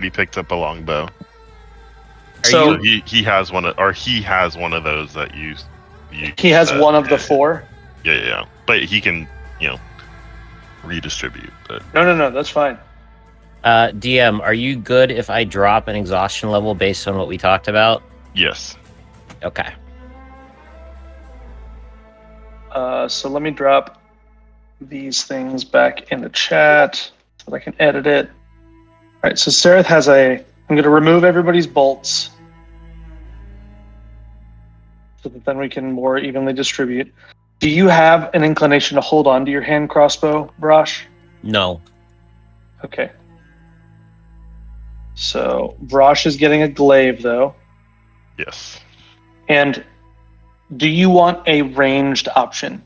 He picked up a longbow. So he has one of those that you he has one of the 4. Yeah. But he can, redistribute. But No, that's fine. DM, are you good if I drop an exhaustion level based on what we talked about? yes. Okay. So let me drop these things back in the chat so that I can edit it. All right, so Sereth has I'm going to remove everybody's bolts so that then we can more evenly distribute. Do you have an inclination to hold on to your hand crossbow, Brosh? No. Okay. So Brosh is getting a glaive, though. Yes. And do you want a ranged option?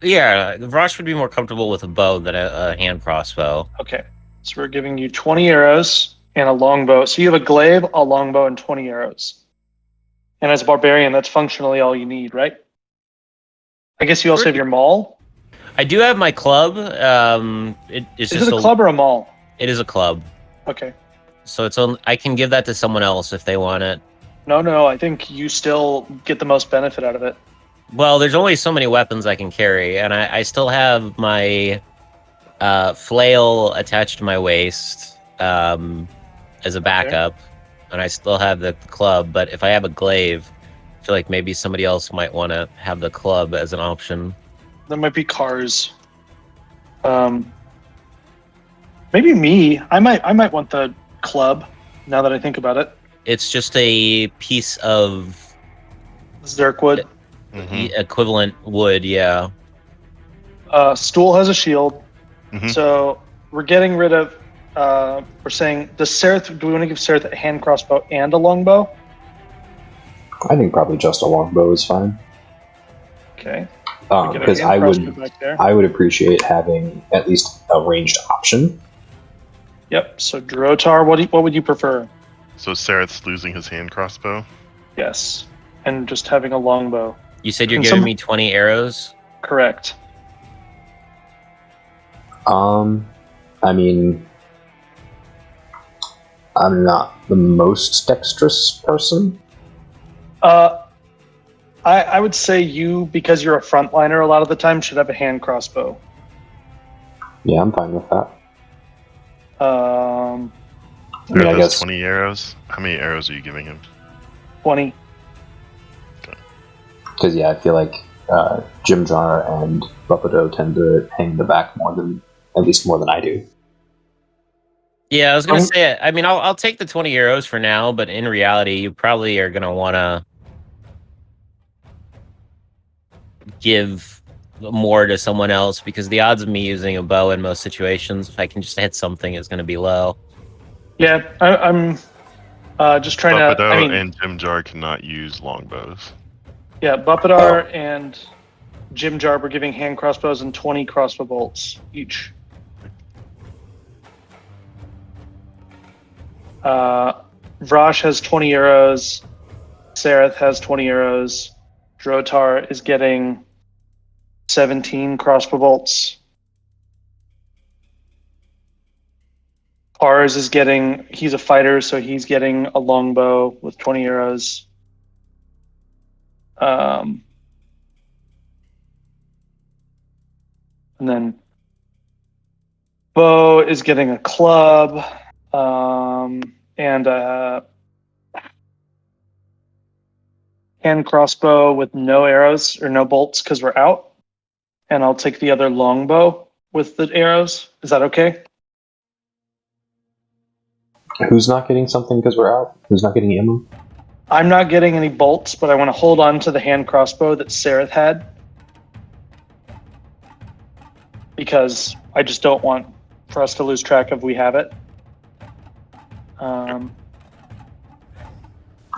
Yeah, Rosh would be more comfortable with a bow than a hand crossbow. Okay. So we're giving you 20 arrows and a longbow. So you have a glaive, a longbow, and 20 arrows. And as a barbarian, that's functionally all you need, right? I guess you also have your maul. I do have my club. Is it a club or a maul? It is a club. Okay. So I can give that to someone else if they want it. No. I think you still get the most benefit out of it. Well, there's only so many weapons I can carry, and I still have my flail attached to my waist as a backup, and I still have the club. But if I have a glaive, I feel like maybe somebody else might want to have the club as an option. There might be cars. Maybe me. I might want the club. Now that I think about it, it's just a piece of Zerkwood. Equivalent wood, yeah. Stool has a shield, Mhm. so we're getting rid of. We're saying, do we want to give Sereth a hand crossbow and a longbow? I think probably just a longbow is fine. Okay. Because I would appreciate having at least a ranged option. Yep. So Drotar, what would you prefer? So Sareth's losing his hand crossbow? Yes. And just having a longbow. You said you're giving me 20 arrows? Correct. I mean, I'm not the most dexterous person. I would say you, because you're a frontliner a lot of the time, should have a hand crossbow. Yeah, I'm fine with that. I guess 20 arrows. How many arrows are you giving him? 20. Because I feel like Jim Jar and Buffalo tend to hang in the back more than I do. Yeah, I was gonna say. I mean, I'll take the 20 arrows for now, but in reality, you probably are gonna want to give more to someone else because the odds of me using a bow in most situations, if I can just hit something, is gonna be low. Yeah, I'm just trying to. I mean, and Jim Jar cannot use longbows. Yeah, Buffadar and Jim Jar were giving hand crossbows and 20 crossbow bolts each. Vrash has 20 arrows. Sereth has 20 arrows. Drotar is getting 17 crossbow bolts. Ars is he's a fighter, so he's getting a longbow with 20 arrows. And then Bo is getting a club, and a hand crossbow with no arrows or no bolts because we're out. And I'll take the other longbow with the arrows. Is that okay? Who's not getting something because we're out? Who's not getting ammo? I'm not getting any bolts, but I want to hold on to the hand crossbow that Sereth had. Because I just don't want for us to lose track of we have it.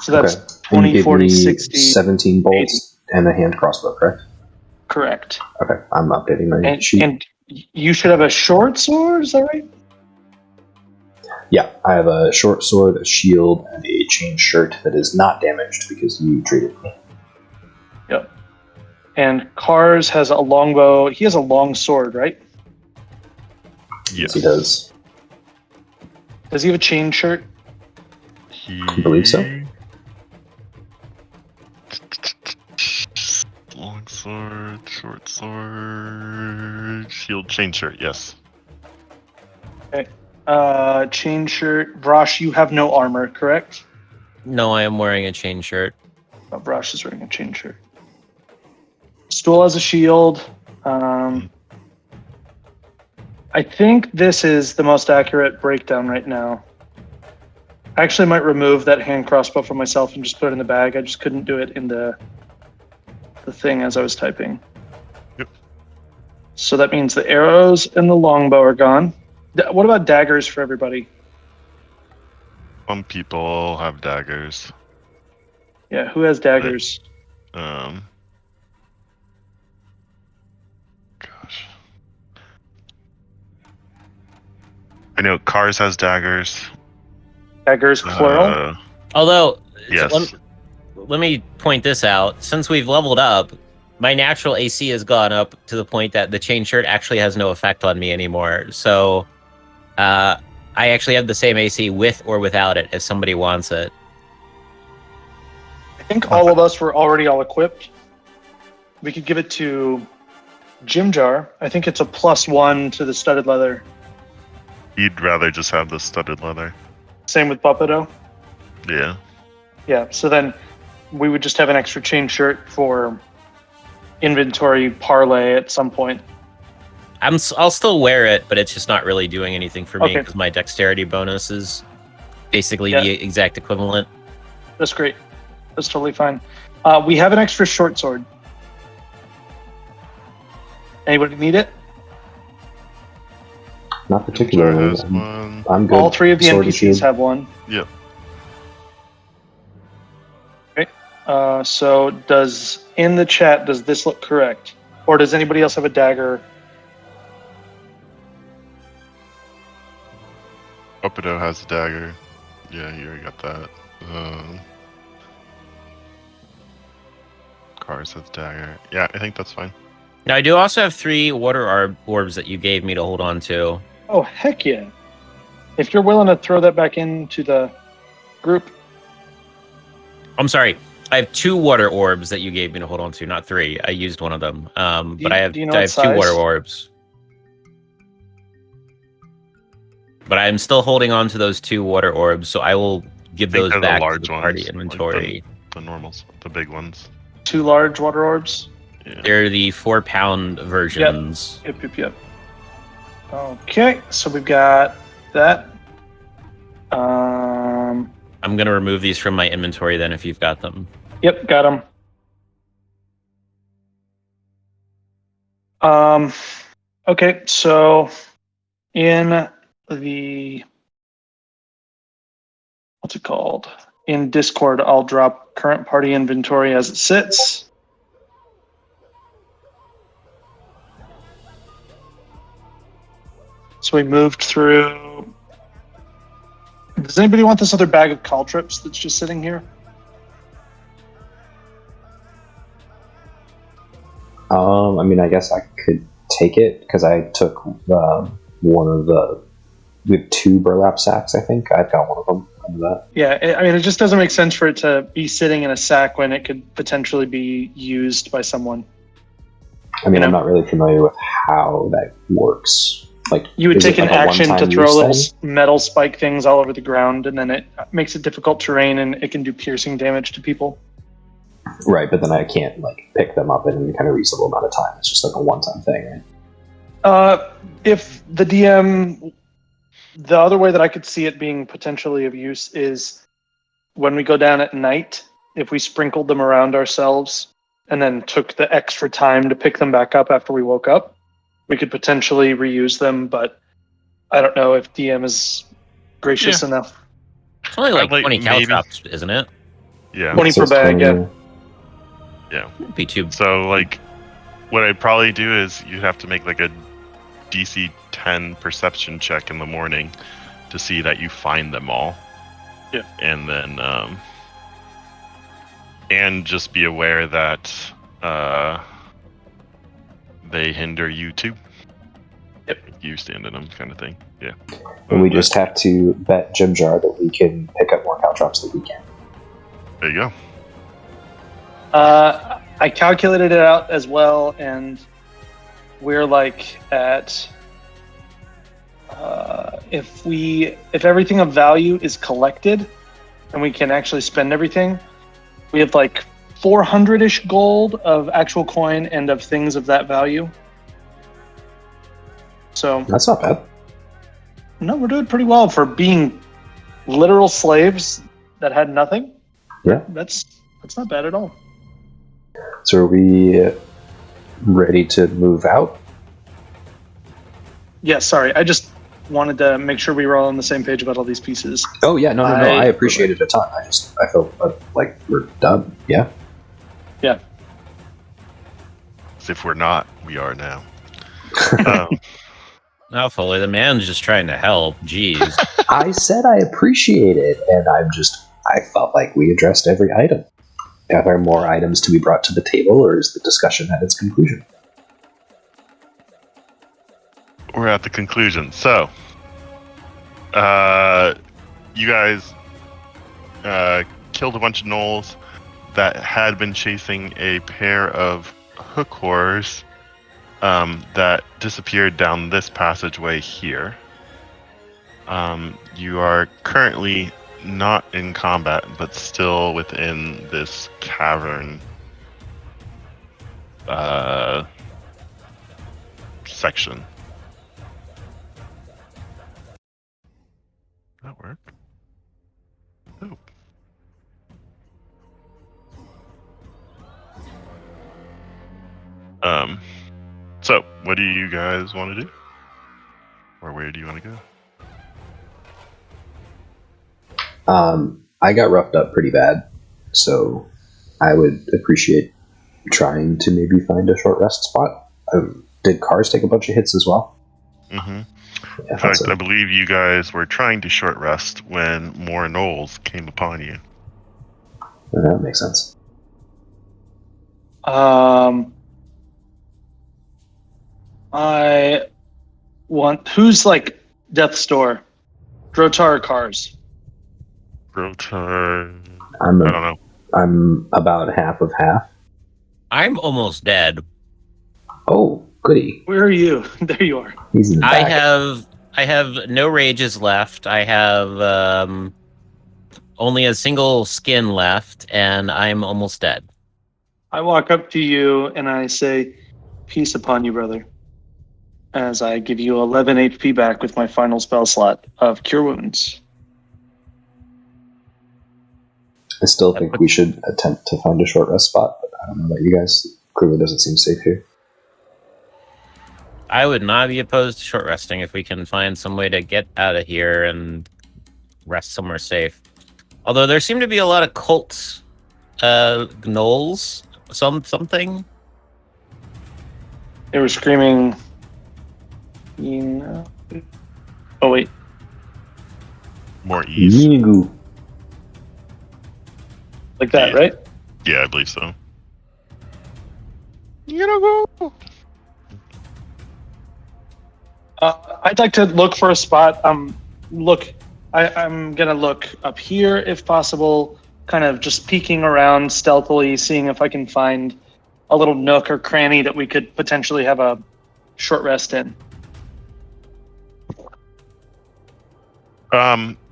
So that's 20, 40, 60. 17 bolts 80. And a hand crossbow, correct? Correct. Okay, I'm updating my sheet. And you should have a short sword, is that right? Yeah, I have a short sword, a shield, and a chain shirt that is not damaged because you treated me. Yep. And Kars has a longbow. He has a long sword, right? Yes, he does. Does he have a chain shirt? I believe so. Long sword, short sword, shield, chain shirt. Yes. Okay. Chain shirt. Vrosh, you have no armor, correct? No, I am wearing a chain shirt. Oh, Vrosh is wearing a chain shirt. Stool has a shield. I think this is the most accurate breakdown right now. I actually might remove that hand crossbow for myself and just put it in the bag. I just couldn't do it in the thing as I was typing. Yep. So that means the arrows and the longbow are gone. What about daggers for everybody? Some people have daggers. Yeah, who has daggers? Gosh. I know Cars has daggers. Daggers, plural? Although, Yes. let me point this out. Since we've leveled up, my natural AC has gone up to the point that the chain shirt actually has no effect on me anymore. So, I actually have the same AC with or without it if somebody wants it. I think all of us were already all equipped. We could give it to Jim Jar. I think it's a +1 to the studded leather. You'd rather just have the studded leather. Same with Puppeto. Yeah. Yeah, so then we would just have an extra chain shirt for inventory parlay at some point. I'll still wear it, but it's just not really doing anything for me Okay. because my dexterity bonus is basically Yeah. the exact equivalent. That's great. That's totally fine. We have an extra short sword. Anybody need it? Not particularly. Has one. I'm good. All three of the Sword and NPCs shield. have one. Yep. So in the chat, does this look correct? Or does anybody else have a dagger? Puppeto has a dagger. Yeah, you already got that. Cars has dagger. Yeah, I think that's fine. Now, I do also have 3 water orbs that you gave me to hold on to. Oh, heck yeah. If you're willing to throw that back into the group. I'm sorry. I have 2 water orbs that you gave me to hold on to, not 3. I used one of them. But I have do you know I what have 2 size? water orbs. But I'm still holding on to those 2 water orbs, so I will give I think those they're the back to large the party ones, like inventory. The normals, the big ones. 2 large water orbs. Yeah. They're the 4-pound versions. Yep. Okay, so we've got that. I'm going to remove these from my inventory then if you've got them. Yep, got them. Okay, so in the what's it called? In Discord, I'll drop current party inventory as it sits. So we moved through. Does anybody want this other bag of caltrips that's just sitting here? I mean, I guess I could take it because I took one of the. We have 2 burlap sacks, I think. I've got one of them. Under that. Yeah, I mean, it just doesn't make sense for it to be sitting in a sack when it could potentially be used by someone. I mean, You know? I'm not really familiar with how that works. Like, You would is take it an like a action to one-time throw use little thing? metal spike things all over the ground, and then it makes it difficult terrain, and it can do piercing damage to people. Right, but then I can't like pick them up in any kind of reasonable amount of time. It's just like a one-time thing, right? If the DM, the other way that I could see it being potentially of use is when we go down at night, if we sprinkled them around ourselves and then took the extra time to pick them back up after we woke up, we could potentially reuse them, but I don't know if DM is gracious enough. It's only like, I'd 20 maybe- caltrops, isn't it? Yeah. 20 per Says bag, 20, yeah. Yeah. It'd be too. So, like, what I'd probably do is you'd have to make, like, a DC 10 perception check in the morning to see that you find them all. Yeah. And then, and just be aware that, they hinder you too. Yep. You stand in them, kind of thing. Yeah. And we just have to bet Jim Jar that we can pick up more caltrops that we can. There you go. I calculated it out as well, and we're like at if everything of value is collected, and we can actually spend everything, we have like 400-ish gold of actual coin and of things of that value. So That's not bad. no, we're doing pretty well for being literal slaves that had nothing. Yeah. That's not bad at all. So are we ready to move out? Yeah, sorry. I just wanted to make sure we were all on the same page about all these pieces. Oh yeah, no. I appreciate it a ton. I felt like we're done. Yeah. Yeah. As if we're not, we are now. Now, Foley, the man's just trying to help. Jeez. I said I appreciate it, and I felt like we addressed every item. Are there more items to be brought to the table, or is the discussion at its conclusion? We're at the conclusion. So, you guys killed a bunch of gnolls that had been chasing a pair of hook horrors that disappeared down this passageway here. You are currently not in combat, but still within this cavern section. That work? Oh. So, what do you guys want to do? Or where do you want to go? I got roughed up pretty bad, so I would appreciate trying to maybe find a short rest spot. Did cars take a bunch of hits as well? Mm-hmm. Yeah, In fact, I believe you guys were trying to short rest when more gnolls came upon you. That makes sense. I want who's like Death's Door, Drotar or Cars. Rotar. I don't know. I'm about half of half. I'm almost dead. Oh, goody. Where are you? There you are. He's in the back. I have no rages left. I have only a single skin left, and I'm almost dead. I walk up to you and I say, "Peace upon you, brother." As I give you 11 HP back with my final spell slot of Cure Wounds. I still think we should attempt to find a short rest spot, but I don't know about you guys. Clearly doesn't seem safe here. I would not be opposed to short resting if we can find some way to get out of here and rest somewhere safe. Although there seem to be a lot of cult gnolls, something. They were screaming, you know. Oh, wait. More ease. Nigu. Like that, Yeah. right? Yeah, I believe so. You know, go. I'd like to look for a spot. I'm gonna look up here if possible, kind of just peeking around stealthily, seeing if I can find a little nook or cranny that we could potentially have a short rest in.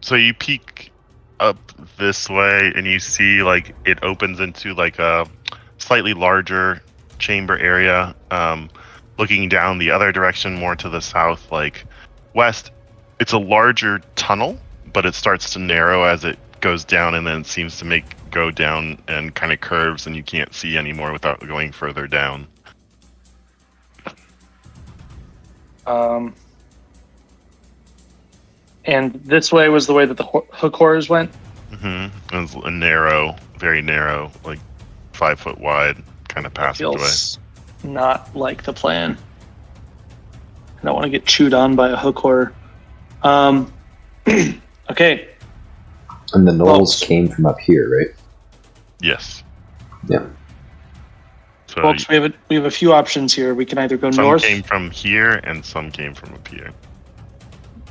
So you peek up this way and you see like it opens into like a slightly larger chamber area. Looking down the other direction, more to the south, like west, it's a larger tunnel, but it starts to narrow as it goes down, and then it seems to go down and kind of curves, and you can't see anymore without going further down. And this way was the way that the hook horrors went. Mm-hmm. It was a narrow, very narrow, like 5 foot wide kind of passageway. Feels not like the plan. I don't want to get chewed on by a hook horror. Okay. And the gnolls came from up here, right? Yes. Yeah. So Folks, we have a few options here. We can either go some north. came from here and some came from up here.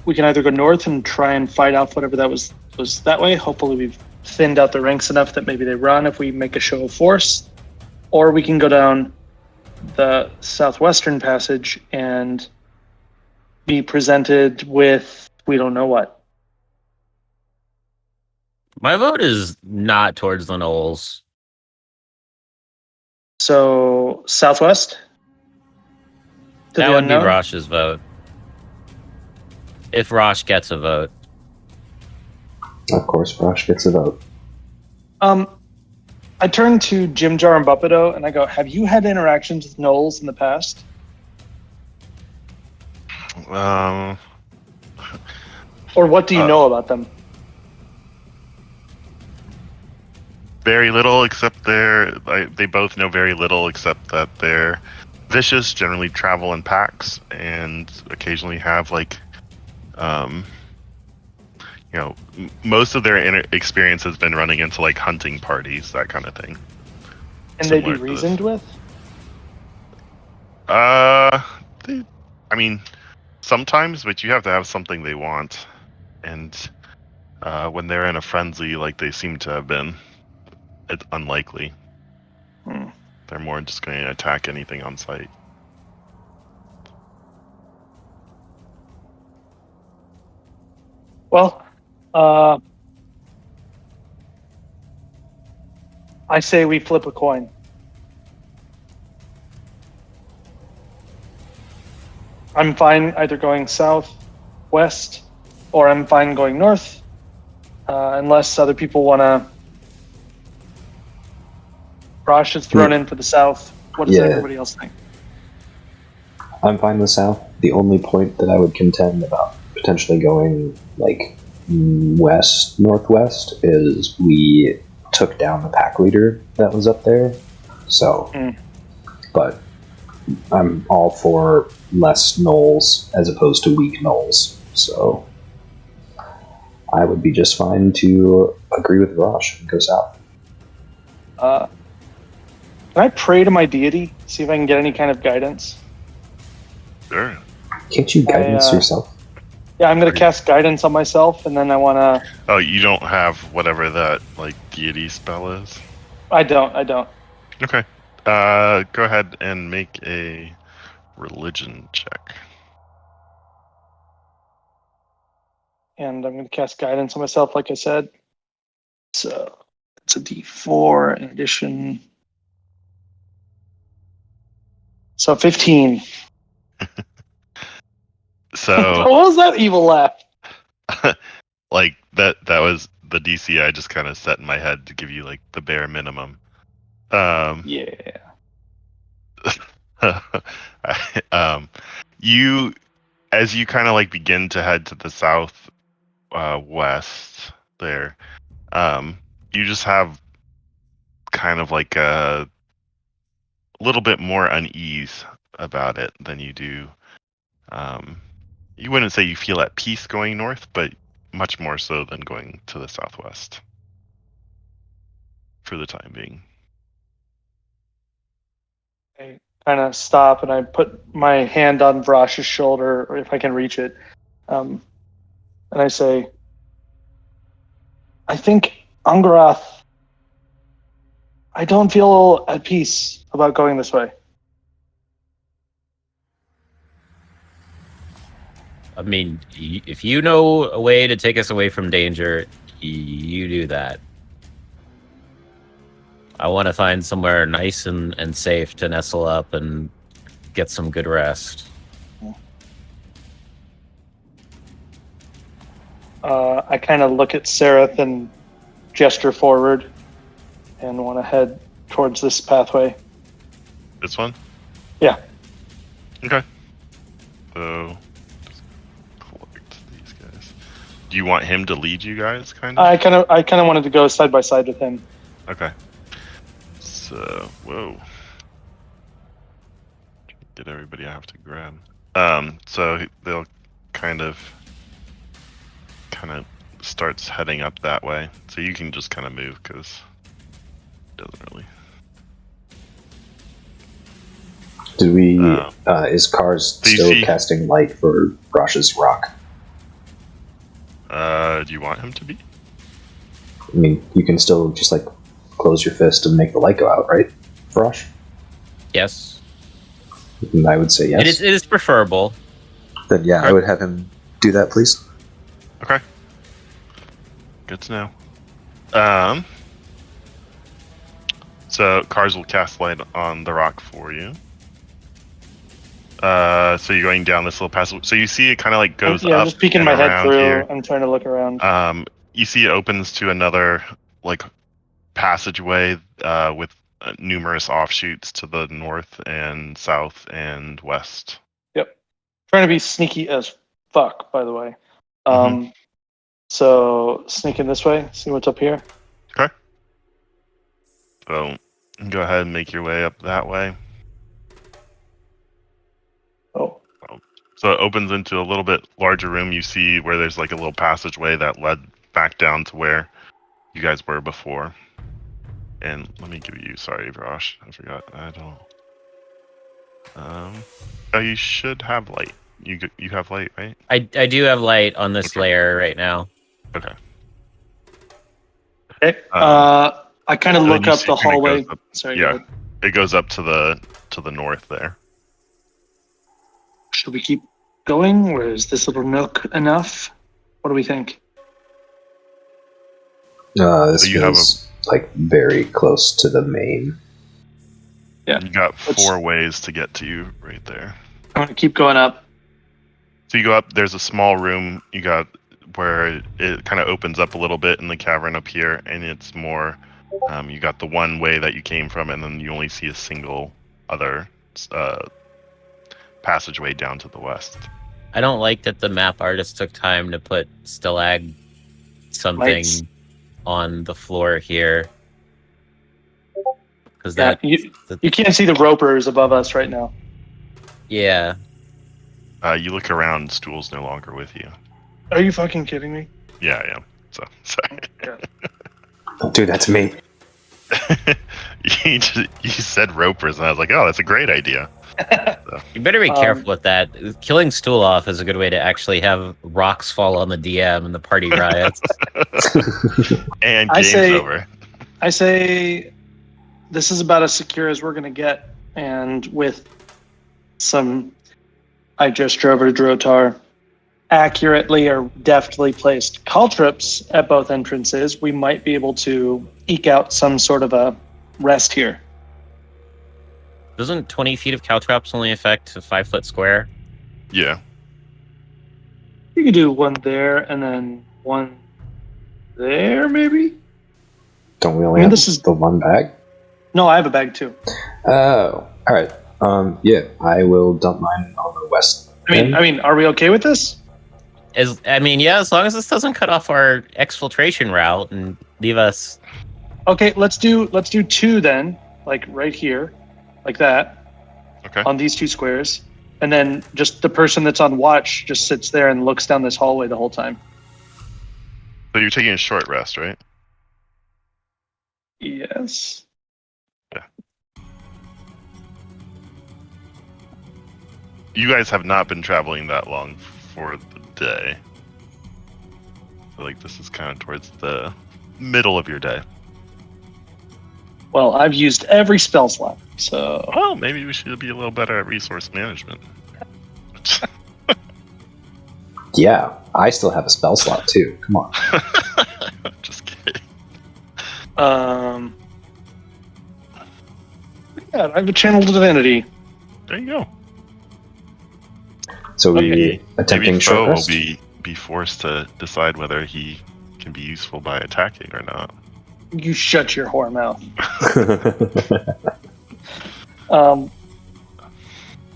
we can either go north and try and fight off whatever that was that way. Hopefully, we've thinned out the ranks enough that maybe they run if we make a show of force, or we can go down the southwestern passage and be presented with we don't know what. My vote is not towards the gnolls. So southwest. To That the would be unknown? Rosh's vote. If Rosh gets a vote. Of course, Rosh gets a vote. I turn to Jim Jar and Buppido and I go, have you had interactions with gnolls in the past? Or what do you know about them? Very little, except they both know very little, except that they're vicious, generally travel in packs, and occasionally have most of their experience has been running into hunting parties, that kind of thing. And they'd be Similar to this. reasoned with? Sometimes, but you have to have something they want, and when they're in a frenzy, like they seem to have been, it's unlikely. They're more just going to attack anything on sight. Well, I say we flip a coin. I'm fine either going south, west, or I'm fine going north, unless other people want to. Rosh is thrown in for the south. What does everybody else think? I'm fine with south. The only point that I would contend about potentially going west northwest is we took down the pack leader that was up there. So, but I'm all for less gnolls as opposed to weak gnolls. So I would be just fine to agree with Rosh and go south. Can I pray to my deity, see if I can get any kind of guidance? Sure. Can't you guidance yourself? Yeah, I'm going to cast guidance on myself, and then I want to... Oh, you don't have whatever that, deity spell is? I don't. Okay. Go ahead and make a religion check. And I'm going to cast guidance on myself, like I said. So, it's a D4 in addition... So 15. So what was that evil laugh? that was the DC I just kind of set in my head to give you the bare minimum. Yeah. You as you kind of begin to head to the south west there, you just have kind of a little bit more unease about it than you do. You wouldn't say you feel at peace going north, but much more so than going to the southwest for the time being. I kind of stop and I put my hand on Vrash's shoulder, or if I can reach it, and I say, I think Angarath, I don't feel at peace about going this way. I mean, if you know a way to take us away from danger, you do that. I want to find somewhere nice and safe to nestle up and get some good rest. I kind of look at Seraph and gesture forward and want to head towards this pathway. This one? Yeah. Okay. So, just collect these guys. Do you want him to lead you guys, kind of? I kind of wanted to go side by side with him. Okay. So, whoa. Get everybody I have to grab. So they'll kind of starts heading up that way. So you can just kind of move because it doesn't really. Do we? Is Cars still casting light for Rosh's rock? Do you want him to be? I mean, you can still just like close your fist and make the light go out, right, Frosh? Yes. And I would say yes. It is preferable. Then yeah, Okay. I would have him do that, please. Okay. Good to know. So Cars will cast light on the rock for you. So you're going down this little passage. So you see it kind of like goes Yeah, up I'm just peeking and my head around through. here. I'm trying to look around. You see it opens to another like passageway with numerous offshoots to the north and south and west. Yep. Trying to be sneaky as fuck, by the way. Mhm. So sneak in this way, see what's up here. Okay. So go ahead and make your way up that way. Oh. So it opens into a little bit larger room. You see where there's like a little passageway that led back down to where you guys were before. And let me give you, sorry, Rosh, I forgot. I don't. Oh, you should have light. You have light, right? I do have light on this Okay. layer right now. Okay. Okay. I kind of So then look you up see the it kinda hallway. goes up- Sorry, go yeah, ahead. it goes up to the north there. Should we keep going, or is this little nook enough? What do we think? This So you have feels like very close to the main. Yeah. You got Let's- 4 ways to get to you right there. I'm gonna keep going up. So you go up. There's a small room. You got where it kind of opens up a little bit in the cavern up here, and it's more. You got the one way that you came from, and then you only see a single other passageway down to the west. I don't like that the map artist took time to put stalag something Lights. on the floor here. Because Yeah, you can't see the ropers above us right now. yeah. You look around. Stool's no longer with you. Are you fucking kidding me? Yeah, I am. So sorry. Dude, that's me. You said ropers, and I was like, oh, that's a great idea. You better be Um, careful with that. Killing Stool off is a good way to actually have rocks fall on the DM and the party riots. And I game's say- over. I say this is about as secure as we're gonna get, and with some, I just drove to Drotar, accurately or deftly placed caltrops at both entrances, we might be able to eke out some sort of a rest here. Doesn't 20 feet of caltrops only affect a 5-foot square? Yeah. You could do one there and then one there, maybe? Don't we only I mean, have this is- the one bag? No, I have a bag too. Oh, all right. Yeah, I will dump mine on the west. I mean, are we okay with this? As long as this doesn't cut off our exfiltration route and leave us. Okay, let's do 2 then, like right here, like that, Okay. on these 2 squares, and then just the person that's on watch just sits there and looks down this hallway the whole time. So you're taking a short rest, right? Yes. You guys have not been traveling that long for the day. So, like, this is kind of towards the middle of your day. Well, I've used every spell slot, so Well, maybe we should be a little better at resource management. Yeah, I still have a spell slot too. Come on. Just kidding. yeah, I have a channel divinity. There you go. So we Maybe attempting Foe short will rest. be forced to decide whether he can be useful by attacking or not. You shut your whore mouth.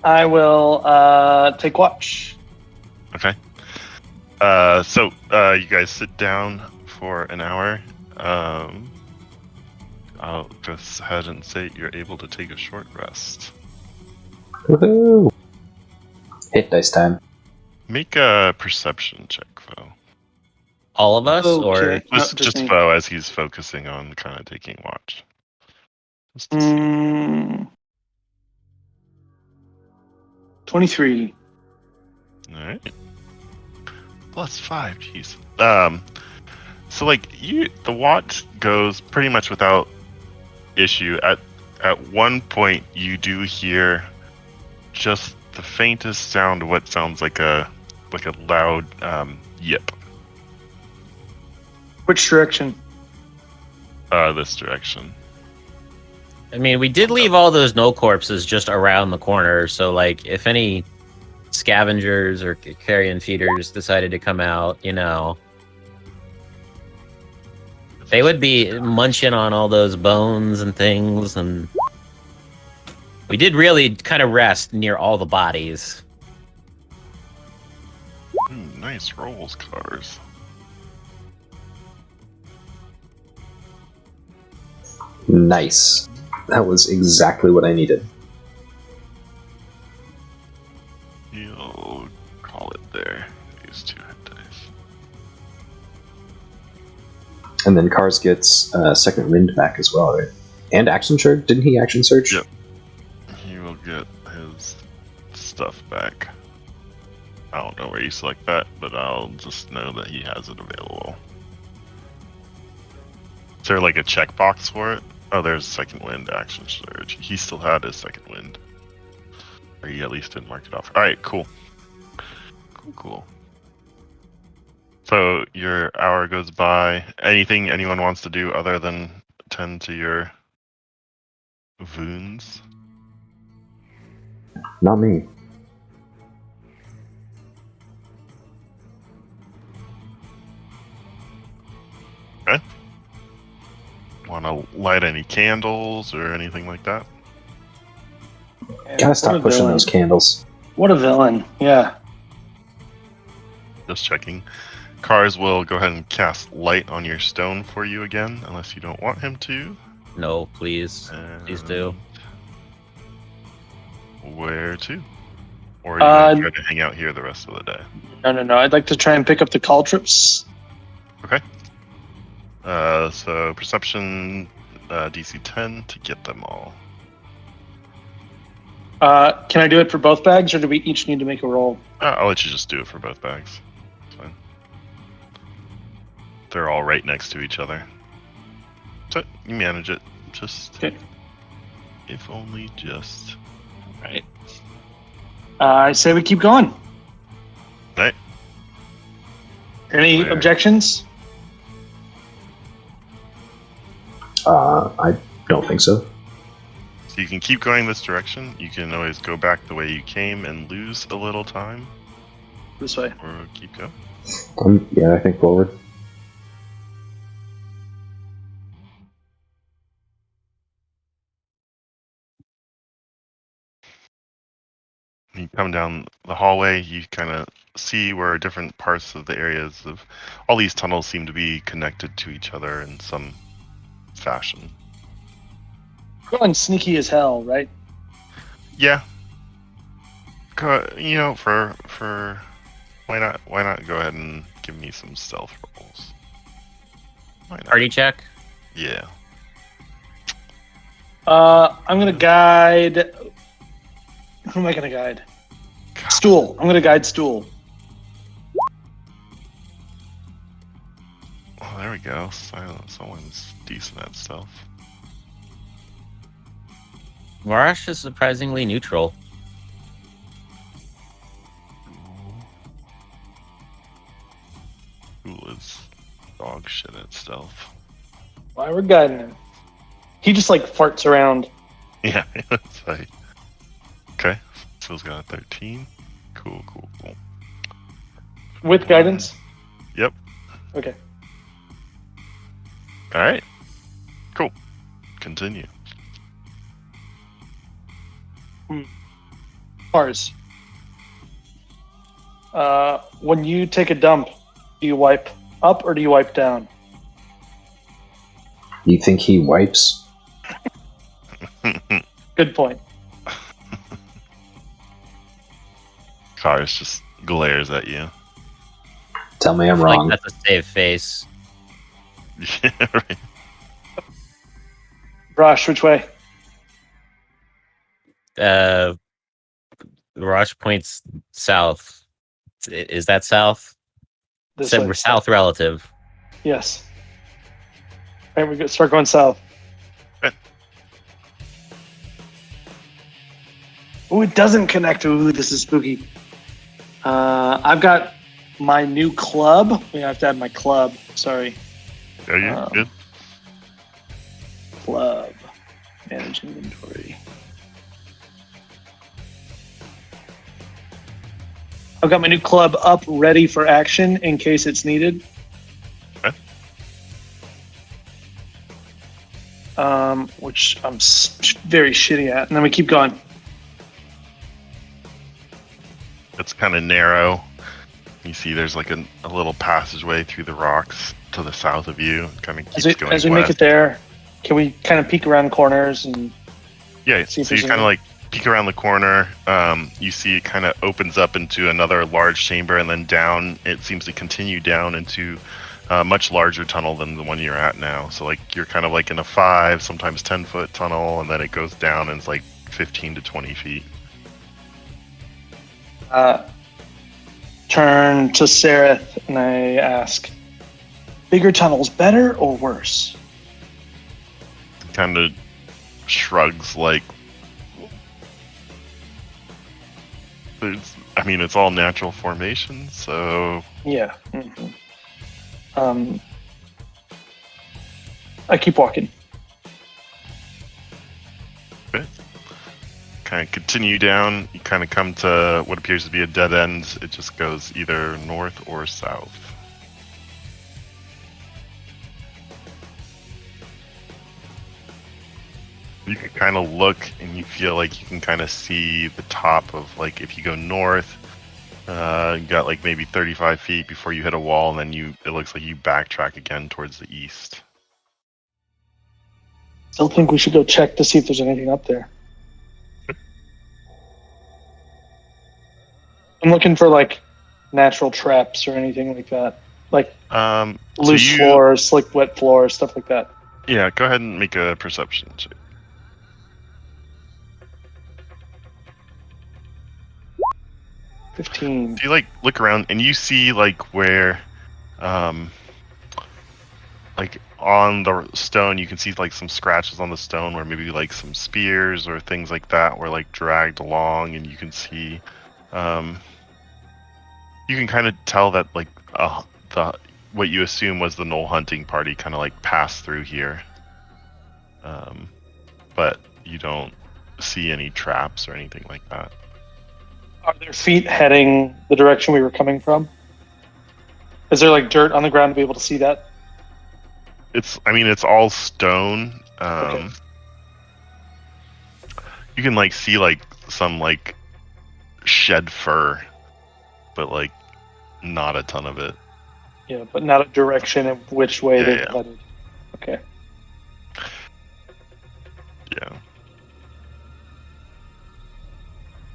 I will take watch. Okay. So you guys sit down for an hour. I'll go ahead and say you're able to take a short rest. Woohoo! Hit dice time. Make a perception check, Foe. All of us? Or Okay. No, Just me. Foe as he's focusing on kind of taking watch. Just to see. 23. All right. +5, jeez. So like the watch goes pretty much without issue. At one point, you do hear just the faintest sound of what sounds like a loud yip. Which direction? This direction. I mean, we did leave all those no corpses just around the corner, so like if any scavengers or carrion feeders decided to come out, you know, they would be munching on all those bones and things, and we did really kind of rest near all the bodies. Nice rolls, cars. Nice. That was exactly what I needed. You'll call it there. Use 2 hit dice. And then Cars gets second wind back as well, right? And action surge? Didn't he action surge? Yep. He will get his stuff back. I don't know where you select that, but I'll just know that he has it available. Is there like a checkbox for it? Oh, there's second wind, action surge. He still had his second wind. Or he at least didn't mark it off. Alright, cool. Cool. So your hour goes by. Anything anyone wants to do other than tend to your wounds? Not me. Okay. Want to light any candles or anything like that? Gotta stop pushing those candles. What a villain. Yeah. Just checking. Cars will go ahead and cast light on your stone for you again, unless you don't want him to. No, please. Please do. Where to? Or are you gonna try to hang out here the rest of the day? No. I'd like to try and pick up the caltrips. Okay. So perception DC 10 to get them all. Can I do it for both bags, or do we each need to make a roll? I'll let you just do it for both bags. It's fine. They're all right next to each other. So you manage it. Just okay. If only just. Right. I say we keep going. Right. Any objections? I don't think so. So you can keep going this direction. You can always go back the way you came and lose a little time. This way. Or keep going. Yeah, I think forward. You come down the hallway, you kind of see where different parts of the areas of all these tunnels seem to be connected to each other in some fashion. Going sneaky as hell, right? Yeah. You know, for why not go ahead and give me some stealth rolls? Why not? Party check. Yeah. I'm gonna guide. Who am I gonna guide? God. Stool. I'm gonna guide Stool. Oh, there we go. Someone's decent at stealth. Varash is surprisingly neutral. Cool is dog shit at stealth. Why we're guiding him? He just like farts around. Yeah, it's like okay. Phil's got a 13. Cool. With guidance? Yep. Okay. All right. Cool. Continue. Cars. When you take a dump, do you wipe up or do you wipe down? You think he wipes? Good point. Cars just glares at you. Tell me I'm Like wrong. that's a save face. Yeah, right. Brosh, which way? Varash points south. Is that south? This Said way. we're south relative. Yes. All right, we start going south. Okay. Oh, it doesn't connect. Ooh, this is spooky. I've got my new club. I have to add my club. Sorry. Are you good? Club. Manage inventory. I've got my new club up, ready for action in case it's needed. Okay. Which I'm very shitty at. And then we keep going. It's kind of narrow. You see there's like a little passageway through the rocks to the south of you. It kind of keeps going As we west. make it there, can we kind of peek around corners and Yeah, see if so you there's kind of any- like peek around the corner. You see it kind of opens up into another large chamber, and then down. It seems to continue down into a much larger tunnel than the one you're at now. So like you're kind of like in a 5, sometimes 10-foot tunnel, and then it goes down and it's like 15 to 20 feet. turn to Sereth and I ask, bigger tunnels better or worse? Kind of shrugs like, it's all natural formation, so Yeah. I keep walking. kind of continue down. You kind of come to what appears to be a dead end. It just goes either north or south. You can kind of look and you feel like you can kind of see the top of, like, if you go north, you got like maybe 35 feet before you hit a wall, and then it looks like you backtrack again towards the east. Still think we should go check to see if there's anything up there. I'm looking for like natural traps or anything like that, like loose floors, like wet floors, stuff like that. Yeah, go ahead and make a perception check. 15. If you like look around and you see like where, like on the stone, you can see like some scratches on the stone where maybe like some spears or things like that were like dragged along, and you can see, you can kind of tell that like the what you assume was the gnoll hunting party kind of like passed through here, but you don't see any traps or anything like that. Are there feet heading the direction we were coming from? Is there like dirt on the ground to be able to see that? It's all stone. Okay. You can like see like some like shed fur, but like not a ton of it. Yeah, but not a direction of which way they've Yeah. headed. Okay. Yeah.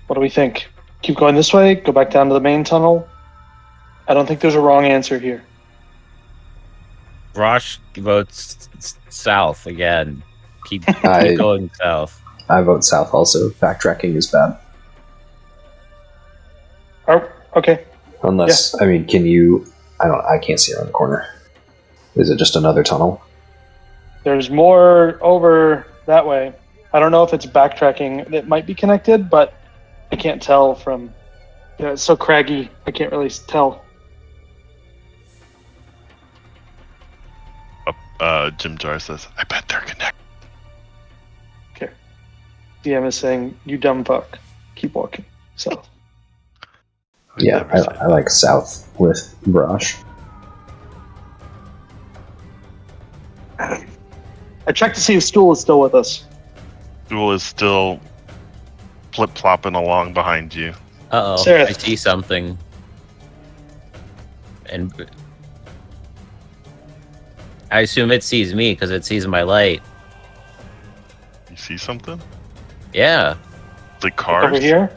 What do we think? Keep going this way? Go back down to the main tunnel? I don't think there's a wrong answer here. Rosh votes south again. Keep going south. I vote south also. Backtracking is bad. Oh, okay. Unless, can you... I can't see around the corner. Is it just another tunnel? There's more over that way. I don't know if it's backtracking. It might be connected, but I can't tell from... Yeah, it's so craggy. I can't really tell. Jim Jar says, "I bet they're connected." Okay. DM is saying, you dumb fuck. Keep walking. South. Yeah, I like south with Brosh. I checked to see if Stool is still with us. Duel is still flip plopping along behind you. Uh-oh, Sarah. I see something. And I assume it sees me because it sees my light. You see something? Yeah. The cars? Over here?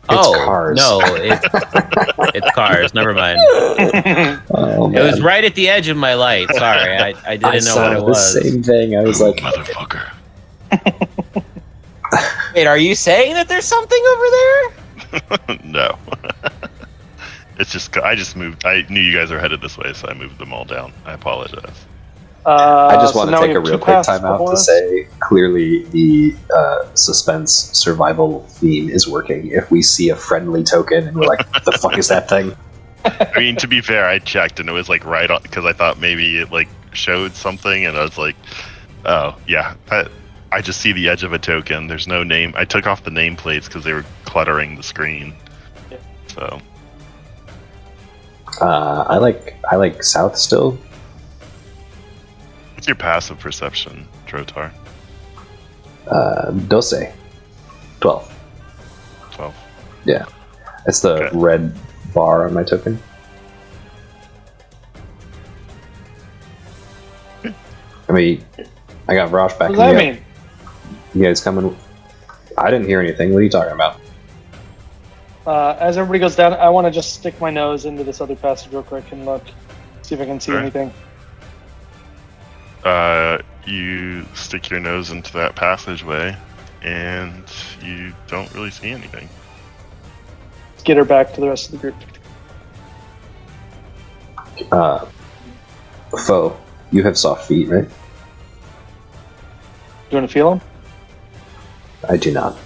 Cars. No, it's cars. Never mind. Oh, It was man. right at the edge of my light. Sorry, I didn't know saw what it the was. same thing. I was like, Motherfucker. Wait, are you saying that there's something over there? No. It's just I just moved. I knew you guys were headed this way, so I moved them all down. I apologize. I just so want now to we take a have real two quick paths time out before to us. say clearly the suspense survival theme is working. If we see a friendly token and we're like, "The fuck is that thing?" I mean, to be fair, I checked and it was like right on because I thought maybe it like showed something, and I was like, oh yeah, I just see the edge of a token. There's no name. I took off the nameplates because they were cluttering the screen. Yeah. So I like south still. what's your passive perception, Trotar? Dose 12. 12. Yeah, it's the Okay. red bar on my token. I mean, I got Rosh What backing does that me up. mean? You guys coming? I didn't hear anything. What are you talking about? As everybody goes down, I want to just stick my nose into this other passage real quick and look, see if I can see Sure. anything. You stick your nose into that passageway, and you don't really see anything. Get her back to the rest of the group. Foe, you have soft feet, right? You want to feel them? I do not.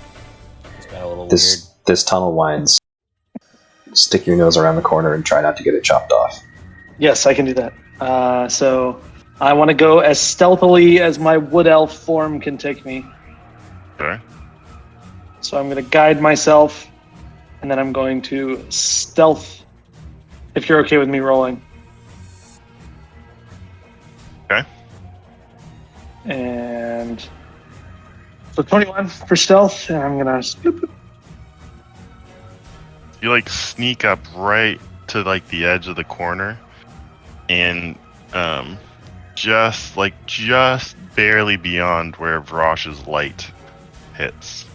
It's got a little weird. This tunnel winds. Stick your nose around the corner and try not to get it chopped off. Yes, I can do that. So I want to go as stealthily as my wood elf form can take me. Okay. So I'm going to guide myself, and then I'm going to stealth. If you're okay with me rolling. Okay. And so 21 for stealth, and I'm gonna. You like sneak up right to like the edge of the corner, and just barely beyond where Vrosh's light hits.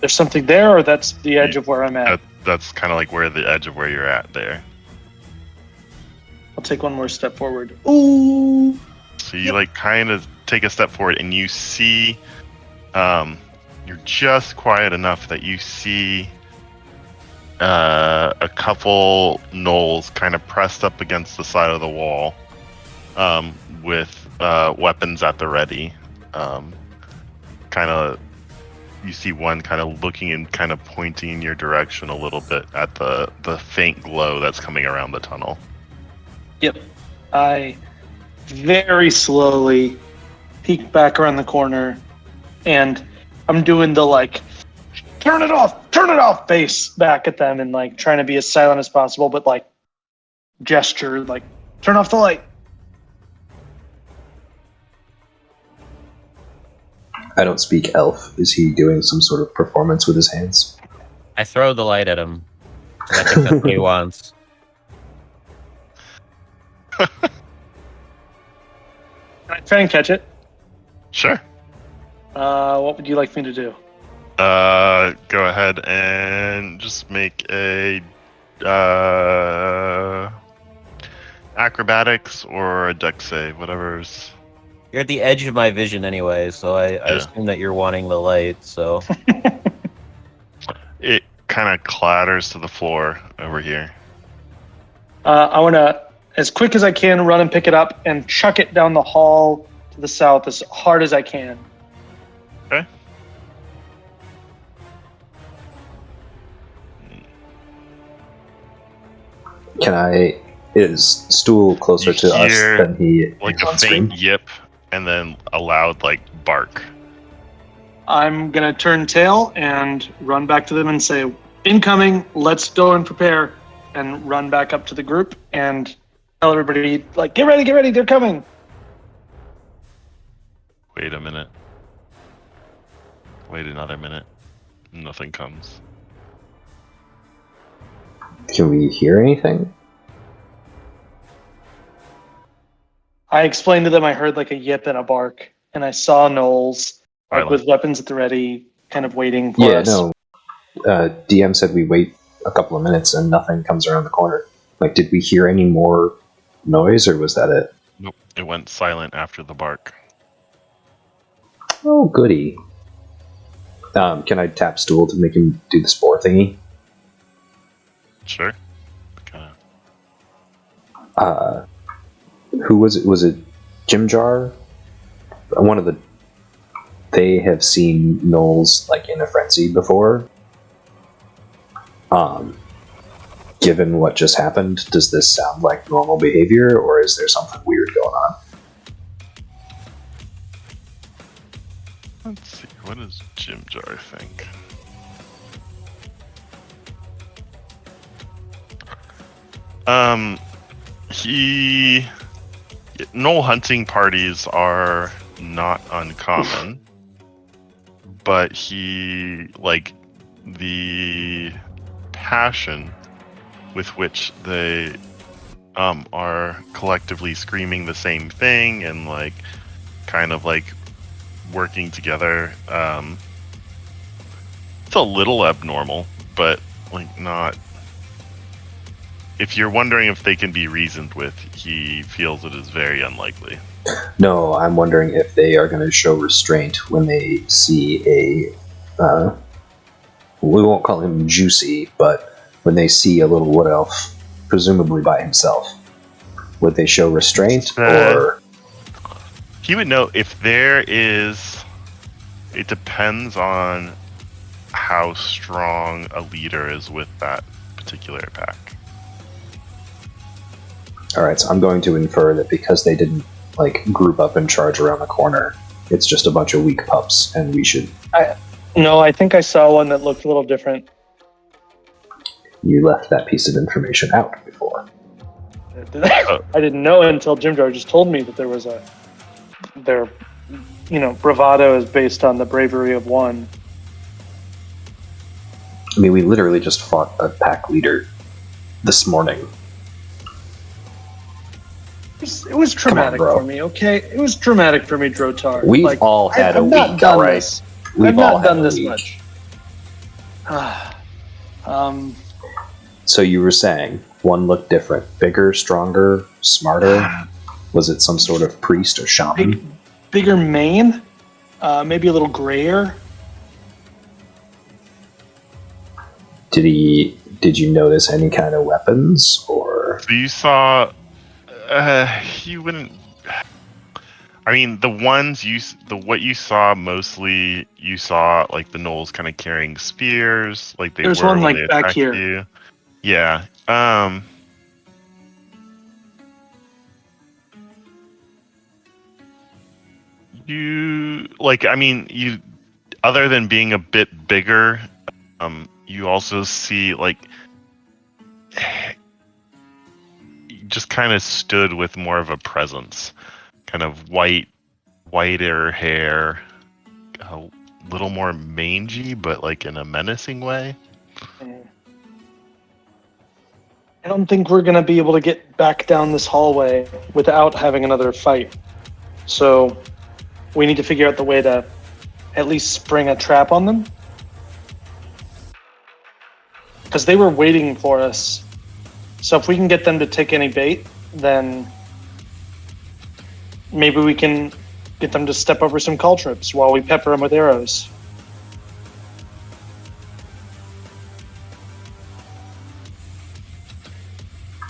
There's something there, or that's the edge of where I'm at. That's kind of like where the edge of where you're at there. I'll take one more step forward. Ooh. So you like kind of take a step forward, and you see, you're just quiet enough that you see a couple gnolls kind of pressed up against the side of the wall, with weapons at the ready. Kind of, you see one kind of looking and kind of pointing in your direction a little bit at the faint glow that's coming around the tunnel. Yep. I very slowly peek back around the corner, and I'm doing the like, turn it off face back at them, and like trying to be as silent as possible, but like gesture, like turn off the light. I don't speak elf. Is he doing some sort of performance with his hands? I throw the light at him. 'Cause I think that's what he wants. Can I try and catch it? Sure. What would you like me to do? Go ahead and just make a acrobatics or a dex save, whatever's. You're at the edge of my vision anyway, so I Yeah. assume that you're wanting the light, so... It kind of clatters to the floor over here. I want to, as quick as I can, run and pick it up and chuck it down the hall to the south as hard as I can. Okay. Can I? Is Stool closer You to us hear, than he Like is a on screen? faint yip, and then a loud like bark. I'm going to turn tail and run back to them and say, incoming, let's go and prepare, and run back up to the group and tell everybody, like, get ready, they're coming. Wait a minute. Wait another minute. Nothing comes. Can we hear anything? I explained to them I heard like a yip and a bark, and I saw gnolls like, Silent. with weapons at the ready, kind of waiting for Yeah, us. no. DM said we wait a couple of minutes and nothing comes around the corner. Like, did we hear any more noise, or was that it? Nope. It went silent after the bark. Oh, goody. Can I tap stool to make him do the spore thingy? Sure. Kinda. Who was it? Was it Jim Jar? One of the. They have seen gnolls like in a frenzy before. Given what just happened, does this sound like normal behavior, or is there something weird going on? Let's see. What does Jim Jar think? He Gnoll hunting parties are not uncommon, but he like the passion with which they are collectively screaming the same thing and like kind of like working together. It's a little abnormal, but like not. If you're wondering if they can be reasoned with, he feels it is very unlikely. No, I'm wondering if they are going to show restraint when they see a. We won't call him Juicy, but when they see a little wood elf, presumably by himself, would they show restraint or? He would know if there is. It depends on how strong a leader is with that particular pack. Alright, so I'm going to infer that because they didn't like group up and charge around the corner, it's just a bunch of weak pups, and we should. No, I think I saw one that looked a little different. You left that piece of information out before. I didn't know until Jim Jar just told me that there was their bravado is based on the bravery of one. I mean, we literally just fought a pack leader this morning. It was traumatic for me, okay? It was traumatic for me, Drotar. We've all had a week, alright? I've not done this much. So you were saying one looked different, bigger, stronger, smarter. Was it some sort of priest or shaman? Bigger mane, maybe a little grayer. Did you notice any kind of weapons or? So you saw. You wouldn't. I mean, what you saw mostly, you saw like the gnolls kind of carrying spears, like they There's were one when like they back attacked here. you. Yeah. You like. I mean, you. Other than being a bit bigger, you also see like. Just kind of stood with more of a presence, kind of whiter hair, a little more mangy, but like in a menacing way. I don't think we're gonna be able to get back down this hallway without having another fight. So we need to figure out the way to at least spring a trap on them. Because they were waiting for us. So if we can get them to take any bait, then maybe we can get them to step over some caltrips while we pepper them with arrows.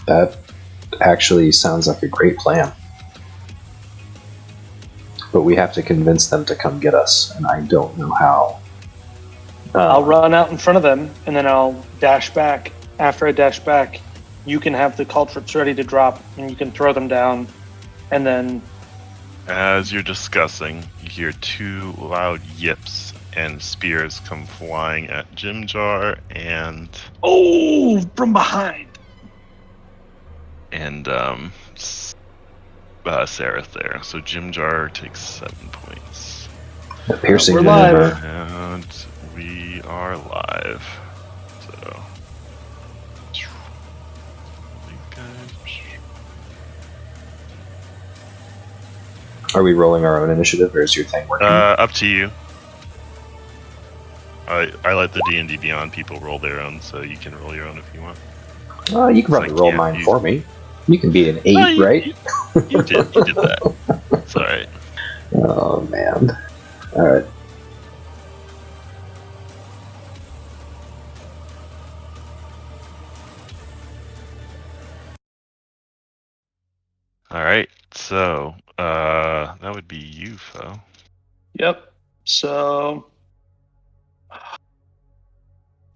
That actually sounds like a great plan. But we have to convince them to come get us, and I don't know how. I'll run out in front of them, and then I'll dash back. After I dash back, you can have the caltrips ready to drop, and you can throw them down, and then... As you're discussing, you hear two loud yips, and spears come flying at Jim Jar and... Oh, from behind! And, Sareth there. So Jim Jar takes 7 points. The piercing We're maneuver. live. And we are live. So... Are we rolling our own initiative, or is your thing working? Up to you. I let the D&D Beyond people roll their own, so you can roll your own if you want. You can probably roll mine for me. You can be an 8, right? You did that. It's alright. Oh, man. Alright. All right. So that would be you, Fo. Yep. So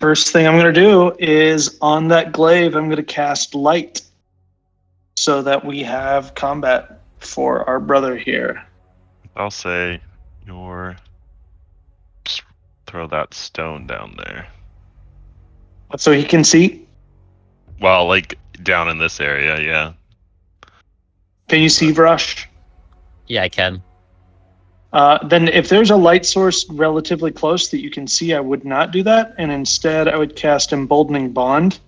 first thing I'm going to do is on that glaive, I'm going to cast light so that we have combat for our brother here. I'll say your. Throw that stone down there. So he can see. Well, like down in this area, yeah. Can you see, Vrash? Yeah, I can. Then if there's a light source relatively close that you can see, I would not do that. And instead, I would cast Emboldening Bond.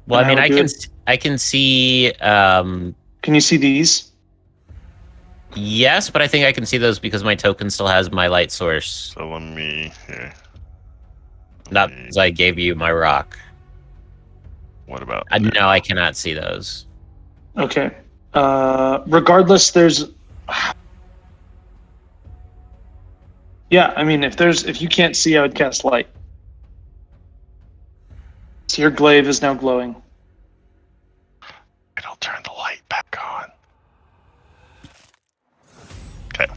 Well, And I mean, would I do can it- I can see. Can you see these? Yes, but I think I can see those because my token still has my light source. So let me here. Not me- because I gave you my rock. What about No, I cannot see those. Okay. Regardless, there's. Yeah, I mean, if you can't see, I would cast light. So your glaive is now glowing. I'll turn the light back on. Okay.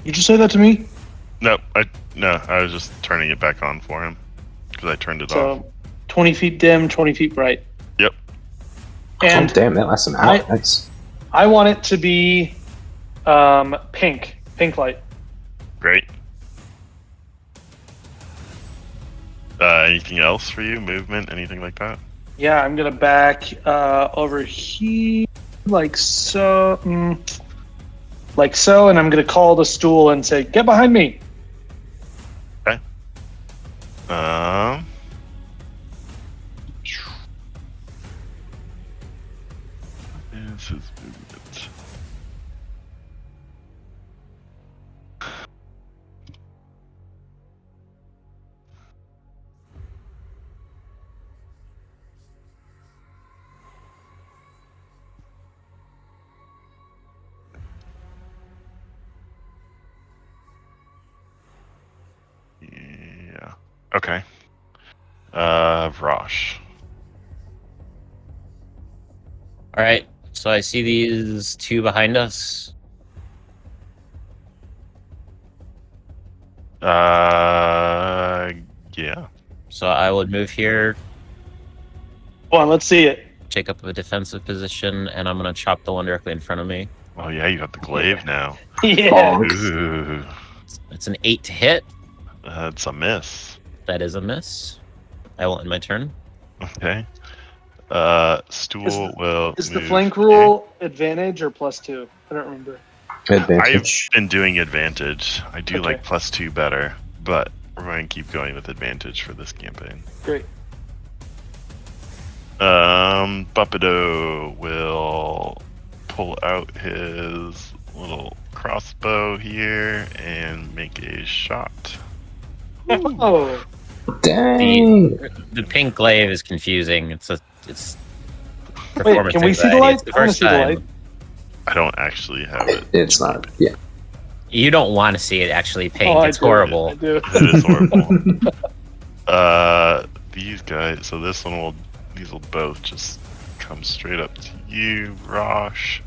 You just say that to me? No, I was just turning it back on for him because I turned it off. So 20 feet dim, 20 feet bright. Yep. And oh, damn, that lasts an hour. Nice. I want it to be pink light. Great. Anything else for you? Movement? Anything like that? Yeah, I'm gonna back over here like so, and I'm gonna call the stool and say, "Get behind me." Um. Is his movement? Yeah. Okay. Vrosh. All right. So I see these two behind us. Yeah. So I would move here, Come on, let's see it. take up a defensive position, and I'm gonna chop the one directly in front of me. Oh yeah, you got the glaive now. Yeah. Bonk. Ooh, It's an 8 to hit. that's a miss. That is a miss. I will end my turn. Okay. Stool will. Is the move flank here. rule advantage or +2? I don't remember. I've Advantage. been doing advantage. I do Okay. like +2 better, but we're going to keep going with advantage for this campaign. Great. Buppido will pull out his little crossbow here and make a shot. Oh, Dang. The pink glaive is confusing. It's wait. performance Can we see the anxiety. light? It's the I want to first see the time. light. I don't actually have it. It's not. Yeah. You don't want to see it actually pink. Oh, I It's do. horrible. I do. It is horrible. These guys. So this one will. These will both just come straight up to you, Rosh.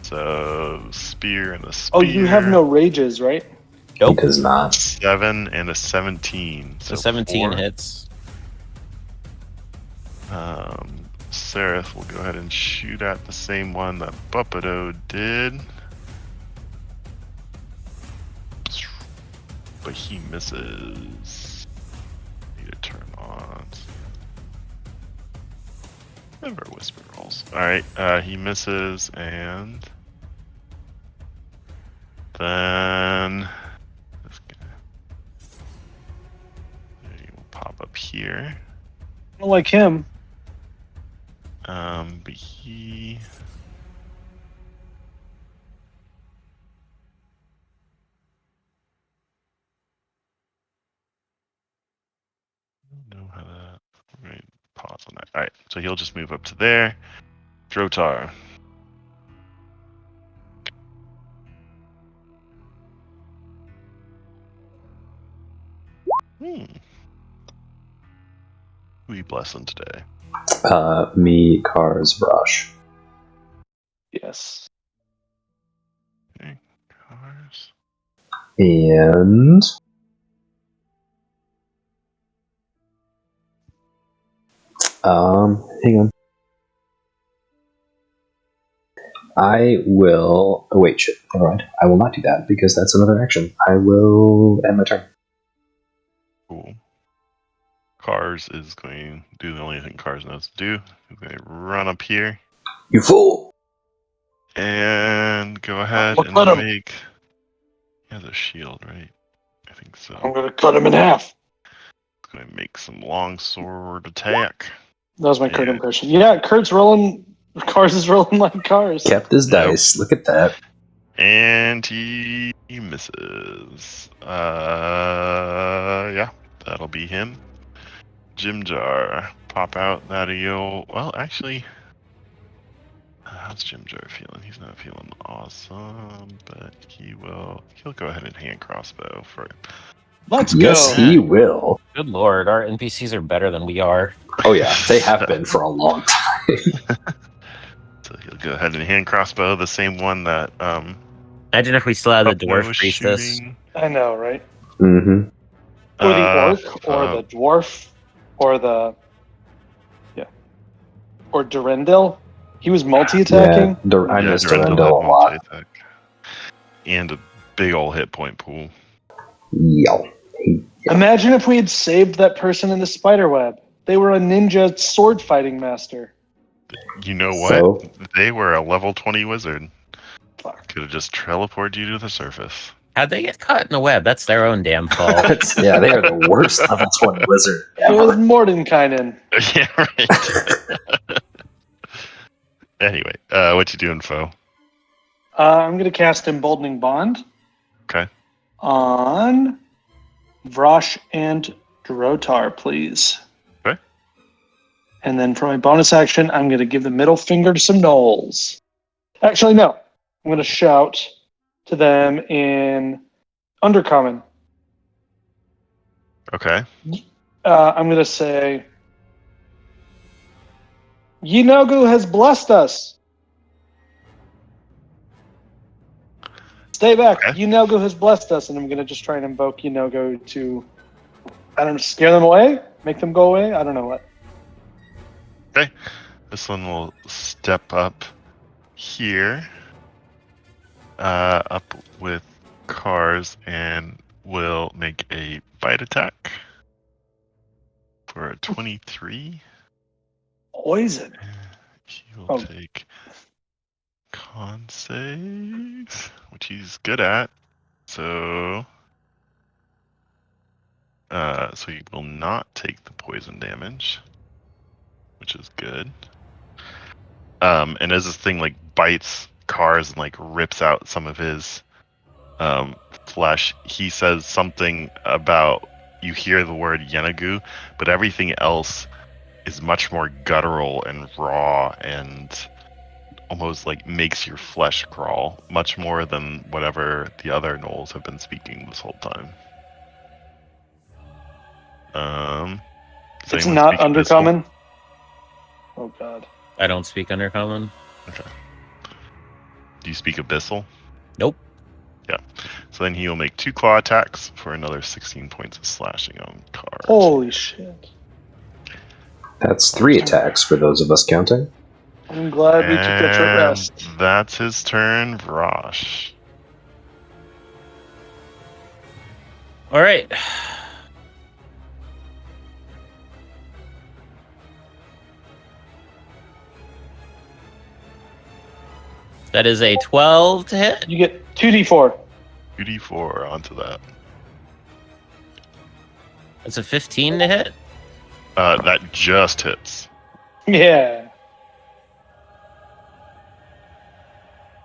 So spear and a spear. Oh, you have no rages, right? Nope. He does not. 7 and a 17. So So 17 4. hits. Seraph will go ahead and shoot at the same one that Buppido did. But he misses. Need to turn on. Never whisper rolls. Alright, he misses and then this guy. He will pop up here. I don't like him. But he. I don't know how to. Right, pause on that. Alright, so he'll just move up to there. Drotar. Who he lesson today? Me, Cars, Brush. Yes. Okay, cars. And hang on. I will. Oh wait, shit. Never mind. I will not do that because that's another action. I will end my turn. Cool. Cars is going to do the only thing Cars knows to do. He's going to run up here You fool! and go ahead Look and at him. make. He has a shield, right? I think so. I'm gonna cut him in half. He's going to make some long sword attack. That was my Kurt Yeah. impression. Yeah, Kurt's rolling. Cars is rolling like cars. Kept his Nope. dice. Look at that. And he misses. Yeah, that'll be him. Jim Jar, pop out that eel. Well, actually, how's Jim Jar feeling? He's not feeling awesome, but he'll go ahead and hand crossbow for it. Let's Yes, go. he will. Good lord, our NPCs are better than we are. Oh yeah, they have been for a long time. So he'll go ahead and hand crossbow the same one that Imagine if we still had the Upno dwarf was priestess. shooting. I know, right? Mm-hmm. Or the orc, or the dwarf, or the or Durendil. He was multi-attacking. Yeah, I Yeah, missed Durandal Durandal had a lot. multi-attack. And a big old hit point pool. Yo. Imagine if we had saved that person in the spider web. They were a ninja sword fighting master. You know what? So, They were a level 20 wizard. Fuck. Could have just teleported you to the surface. How'd they get caught in the web? That's their own damn fault. yeah, they are the worst level 20 wizard It was ever. Mordenkainen. Yeah, right. Anyway, what you doing, foe? I'm going to cast Emboldening Bond. Okay. On Vrosh and Drotar, please. Okay. And then for my bonus action, I'm going to give the middle finger to some gnolls. Actually, no. I'm going to shout to them in Undercommon. Okay. I'm going to say, Yinogu has blessed us. Stay back. Okay. Yinogu has blessed us. And I'm going to just try and invoke Yinogu to, I don't know, scare them away? Make them go away? I don't know what. Okay. This one will step up here. Up with Cars and will make a bite attack for a 23. Poison. He will Oh. take con save, which he's good at. So he will not take the poison damage, which is good. And as this thing like bites Cars and like rips out some of his flesh, he says something about, you hear the word Yenagu, but everything else is much more guttural and raw and almost like makes your flesh crawl, much more than whatever the other gnolls have been speaking this whole time. Does It's anyone not speak Abyssal? Undercommon. Oh, God. I don't speak Undercommon. Okay. Do you speak Abyssal? Nope. Yeah. So then he'll make 2 claw attacks for another 16 points of slashing on Cars. Holy shit. That's 3 attacks for those of us counting. I'm glad we took that short rest. That's his turn, Vrosh. All right. That is a 12 to hit. You get 2d4. 2d4 onto that. That's a 15 to hit. That just hits. Yeah.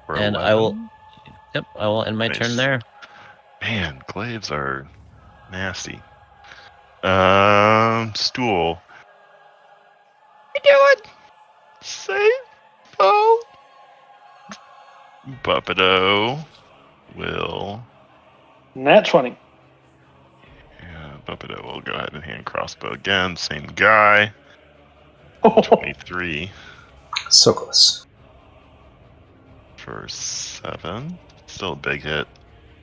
For And 11. I will. Yep, I will end my Nice. turn there. Man, glaives are nasty. Stool. You do it. Save. Oh. Buppido will. Nat 20. Yeah, Buppido will go ahead and hand crossbow again. Same guy. 23 So close. for 7. Still a big hit.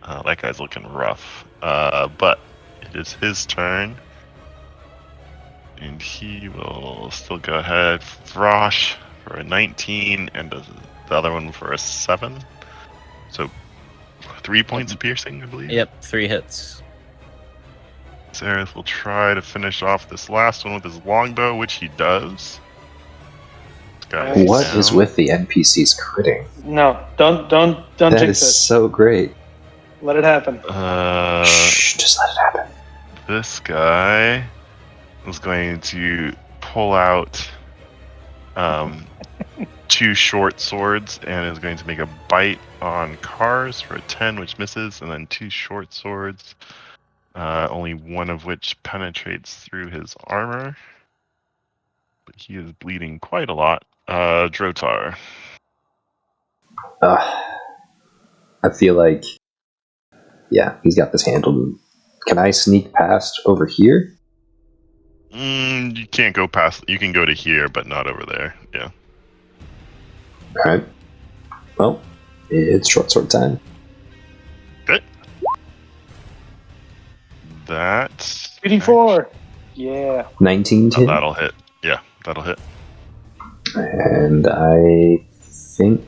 That guy's looking rough. But it is his turn. And he will still go ahead. Vrosh for a 19 and the other one for a 7. So 3 points of piercing, I believe. Yep, 3 hits. Zareth will try to finish off this last one with his longbow, which he does. Nice. What is with the NPCs critting? No, don't That jinx is it. so great. Let it happen. Shh, just let it happen. This guy is going to pull out 2 short swords and is going to make a bite on Cars for a 10, which misses, and then 2 short swords, only one of which penetrates through his armor. But he is bleeding quite a lot. Drotar. I feel like, yeah, he's got this handled. Can I sneak past over here? You can't go past. You can go to here, but not over there. Yeah. Alright. Well, it's short sword time. Good. That's 84. Yeah. 19 to hit. that'll hit. Yeah, that'll hit. And I think,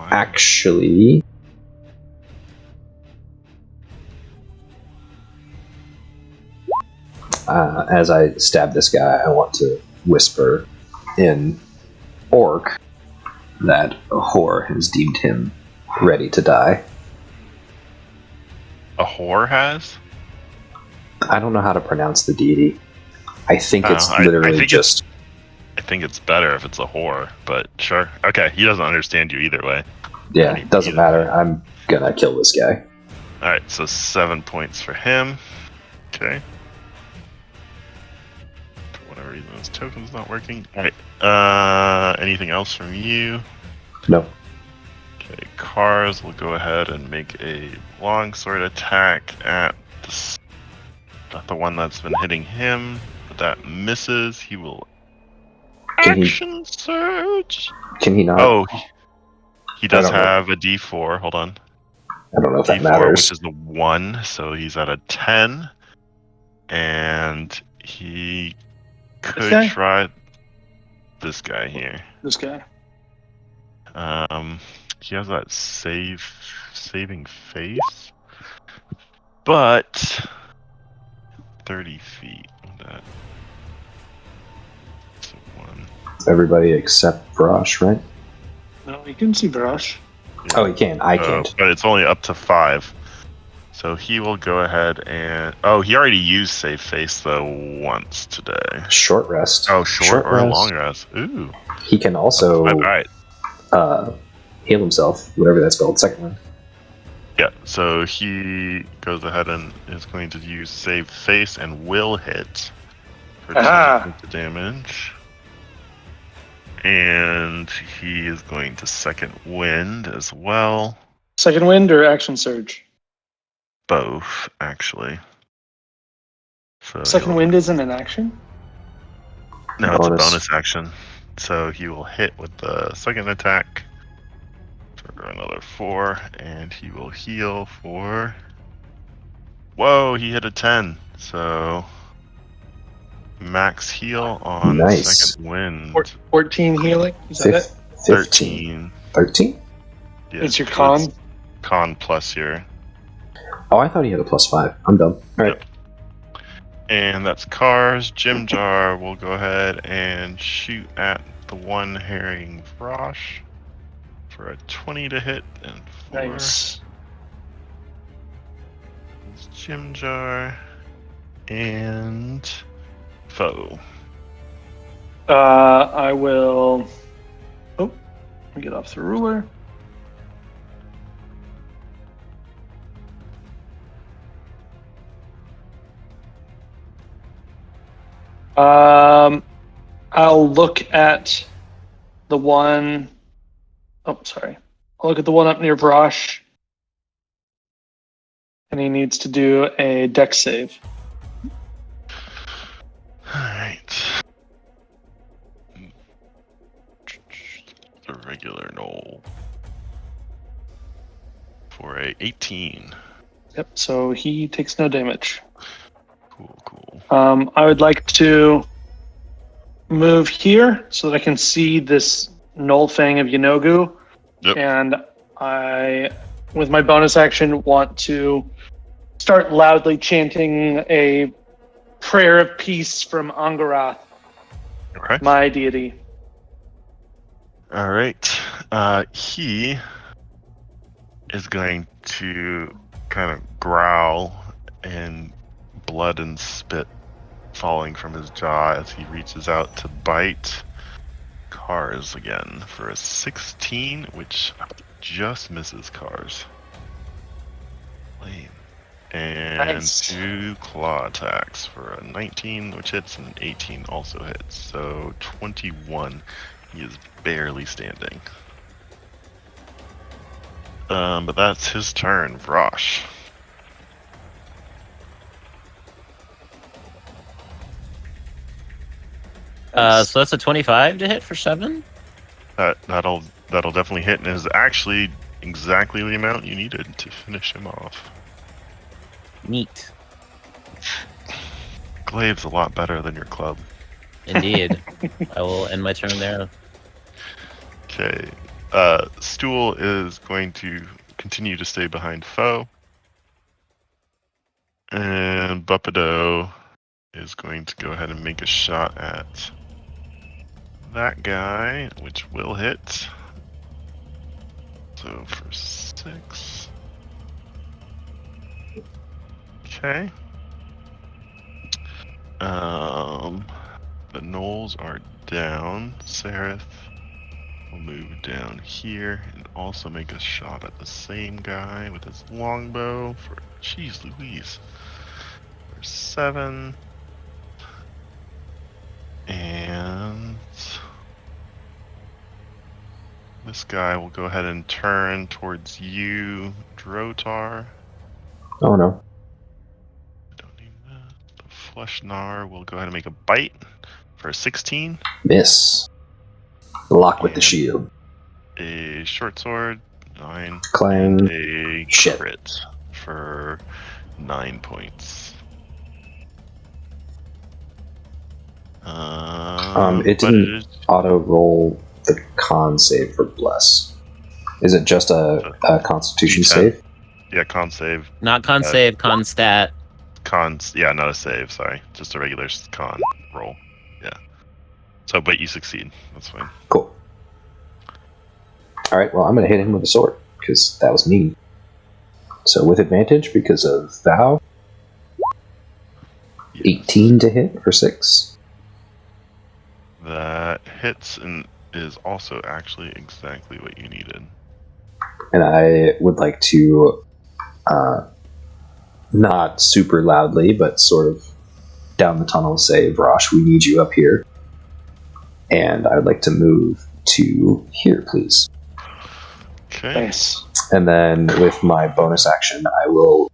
actually, as I stab this guy, I want to whisper in Orc that Hor has deemed him ready to die. A whore has? I don't know how to pronounce the deity. I think it's I literally think just... I think it's better if it's a whore, but sure. Okay, he doesn't understand you either way. Yeah, it doesn't matter. I'm gonna kill this guy. Alright, so 7 points for him. Okay. For whatever reason, his token's not working. Alright, anything else from you? No. Okay, Cars will go ahead and make a longsword attack at the one that's been hitting him. But that misses. He will action surge. Can he not? Oh, he does I don't know. have a D4. Hold on. I don't know if that D4, matters. which is the 1, so he's at a 10. And he could guy? try this guy here. This guy. He has that saving face, but 30 feet. That's a 1. Everybody except Vrosh, right? No, you can see Brush. Yeah. Oh, he can. I can't. But it's only up to 5. So he will go ahead and... Oh, he already used save face, though, once today. Short rest. Oh, short or rest. long rest. Ooh. He can also Alright. heal himself, whatever that's called. Second one. Yeah, so he goes ahead and is going to use save face and will hit for 10 points of damage. And he is going to second wind as well. Second wind or action surge? Both, actually. So Second wind isn't an action? No, it's a Bonus. bonus action. So he will hit with the second attack for another 4, and he will heal for... Whoa, he hit a 10. So max heal on Nice. second wind. 14 healing? Is that it? 15. 13? Yeah, It's your so con? it's con plus your... Oh, I thought he had a +5. I'm done. Alright. Yep. And that's Cars. Jim Jar will go ahead and shoot at the one herring Vrosh for a 20 to hit and 4. Nice. It's Jim Jar and Foe. I will... Oh, let me get off the ruler. I'll look at the one... Oh, sorry. I'll look at the one up near Vrosh. And he needs to do a dex save. Alright. regular gnoll for a 18. Yep. So he takes no damage. Cool. I would like to move here so that I can see this Gnoll Fang of Yanogu. Yep. And I, with my bonus action, want to start loudly chanting a prayer of peace from Angarath, Okay. my deity. All right. He is going to kind of growl, and blood and spit falling from his jaw as he reaches out to bite Cars again for a 16, which just misses Cars. Lame. And Nice. 2 claw attacks for a 19, which hits, and an 18 also hits. So 21. He is barely standing. But that's his turn. Vrosh. So that's a 25 to hit for 7. That'll definitely hit, and is actually exactly the amount you needed to finish him off. Neat. Glaive's a lot better than your club. Indeed. I will end my turn there. Okay. Stool is going to continue to stay behind foe. And Buppido is going to go ahead and make a shot at that guy, which will hit. So for 6. Okay. The gnolls are down. Seraph will move down here and also make a shot at the same guy with his longbow for, jeez Louise, for 7. And this guy will go ahead and turn towards you, Drotar. Oh no. Don't need that. The Fleshnar will go ahead and make a bite for a 16. Miss. Block with the And shield. a short sword, 9. Clang. And a Shit. crit for 9 points. It didn't auto roll the con save for bless. Is it just a constitution D10. save? Yeah, con save. Not con save, con stat. Yeah, not a save, sorry. Just a regular con roll. Yeah. So, but you succeed. That's fine. Cool. Alright, well, I'm going to hit him with a sword, because that was me. So, with advantage, because of Vow, Yes. 18 to hit for 6. That hits and is also actually exactly what you needed. And I would like to, not super loudly, but sort of down the tunnel say, Vrosh, we need you up here. And I would like to move to here, please. Okay. Nice. And then with my bonus action, I will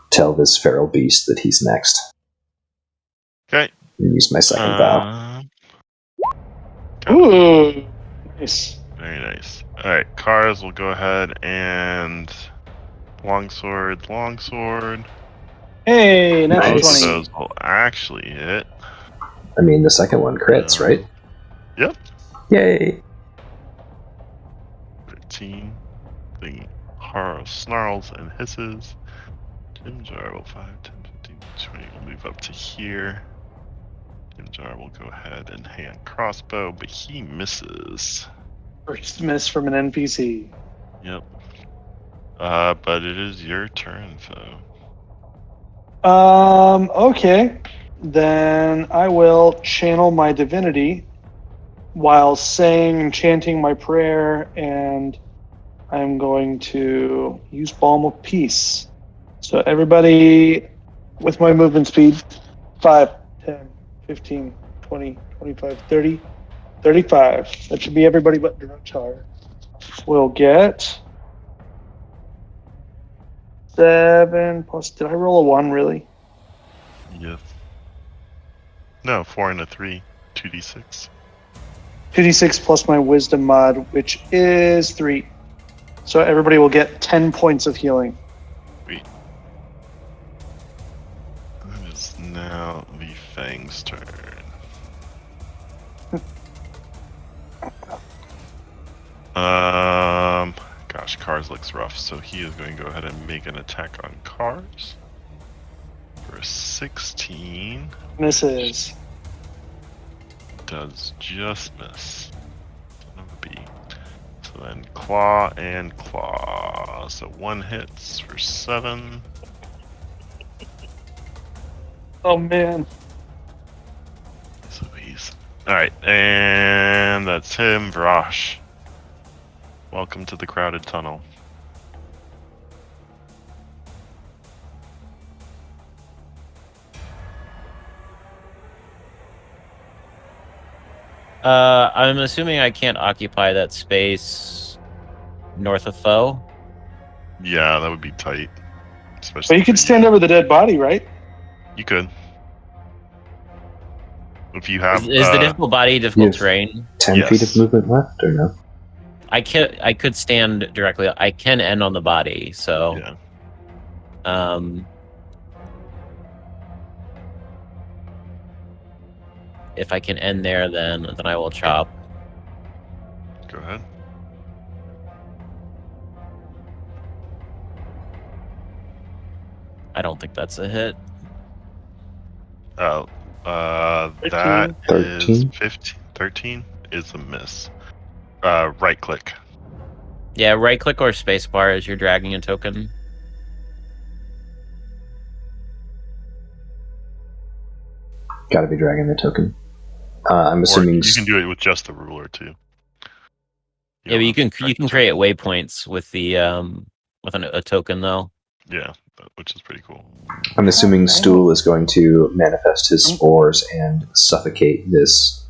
tell this feral beast that he's next. Okay. And use my second vow. Ooh, nice. Very nice. Alright, Cars will go ahead and longsword. Hey, natural Nice. Both of 20. those will actually hit. I mean, the second one crits, right? Yep. Yay! 13. The horror snarls and hisses. Jim Jar will 5, 10, 15, 20 will move up to here. Jim Jar will go ahead and hand crossbow, but he misses. First miss from an NPC. Yep. But it is your turn, though. Okay. Then I will channel my divinity while saying and chanting my prayer, and I'm going to use Balm of Peace. So everybody with my movement speed, 5, 10, 15, 20, 25, 30, 35. That should be everybody but Drotar. We'll get 7 plus. Did I roll a 1 really? Yes. No, 4 and a 3. 2d6. 2d6 plus my wisdom mod, which is 3. So everybody will get 10 points of healing. It is now the Fangs' turn. Gosh, Cars looks rough, so he is going to go ahead and make an attack on Cars for a 16. Misses. Does just miss. Son of a B. So then Claw and Claw. So 1 hits for 7. Oh man. Louise. Alright, and that's him, Vrash. Welcome to the crowded tunnel. I'm assuming I can't occupy that space north of foe. Yeah, that would be tight. Especially But you could for stand over the dead body, right? You could. If you have Is the difficult body difficult Yes. terrain? 10 feet of Yes. movement left, or no? I could stand directly. I can end on the body. So, yeah. if I can end there, then I will chop. Go ahead. I don't think that's a hit. Oh, that 13. is 13? 15. 13 is a miss. Right click. Yeah, right click or spacebar as you're dragging a token. Gotta be dragging the token. I'm Or assuming. you can do it with just the ruler too. Yeah, but you don't can have to create turn- waypoints with the a token though. Yeah, which is pretty cool. I'm assuming Stool is going to manifest his spores and suffocate this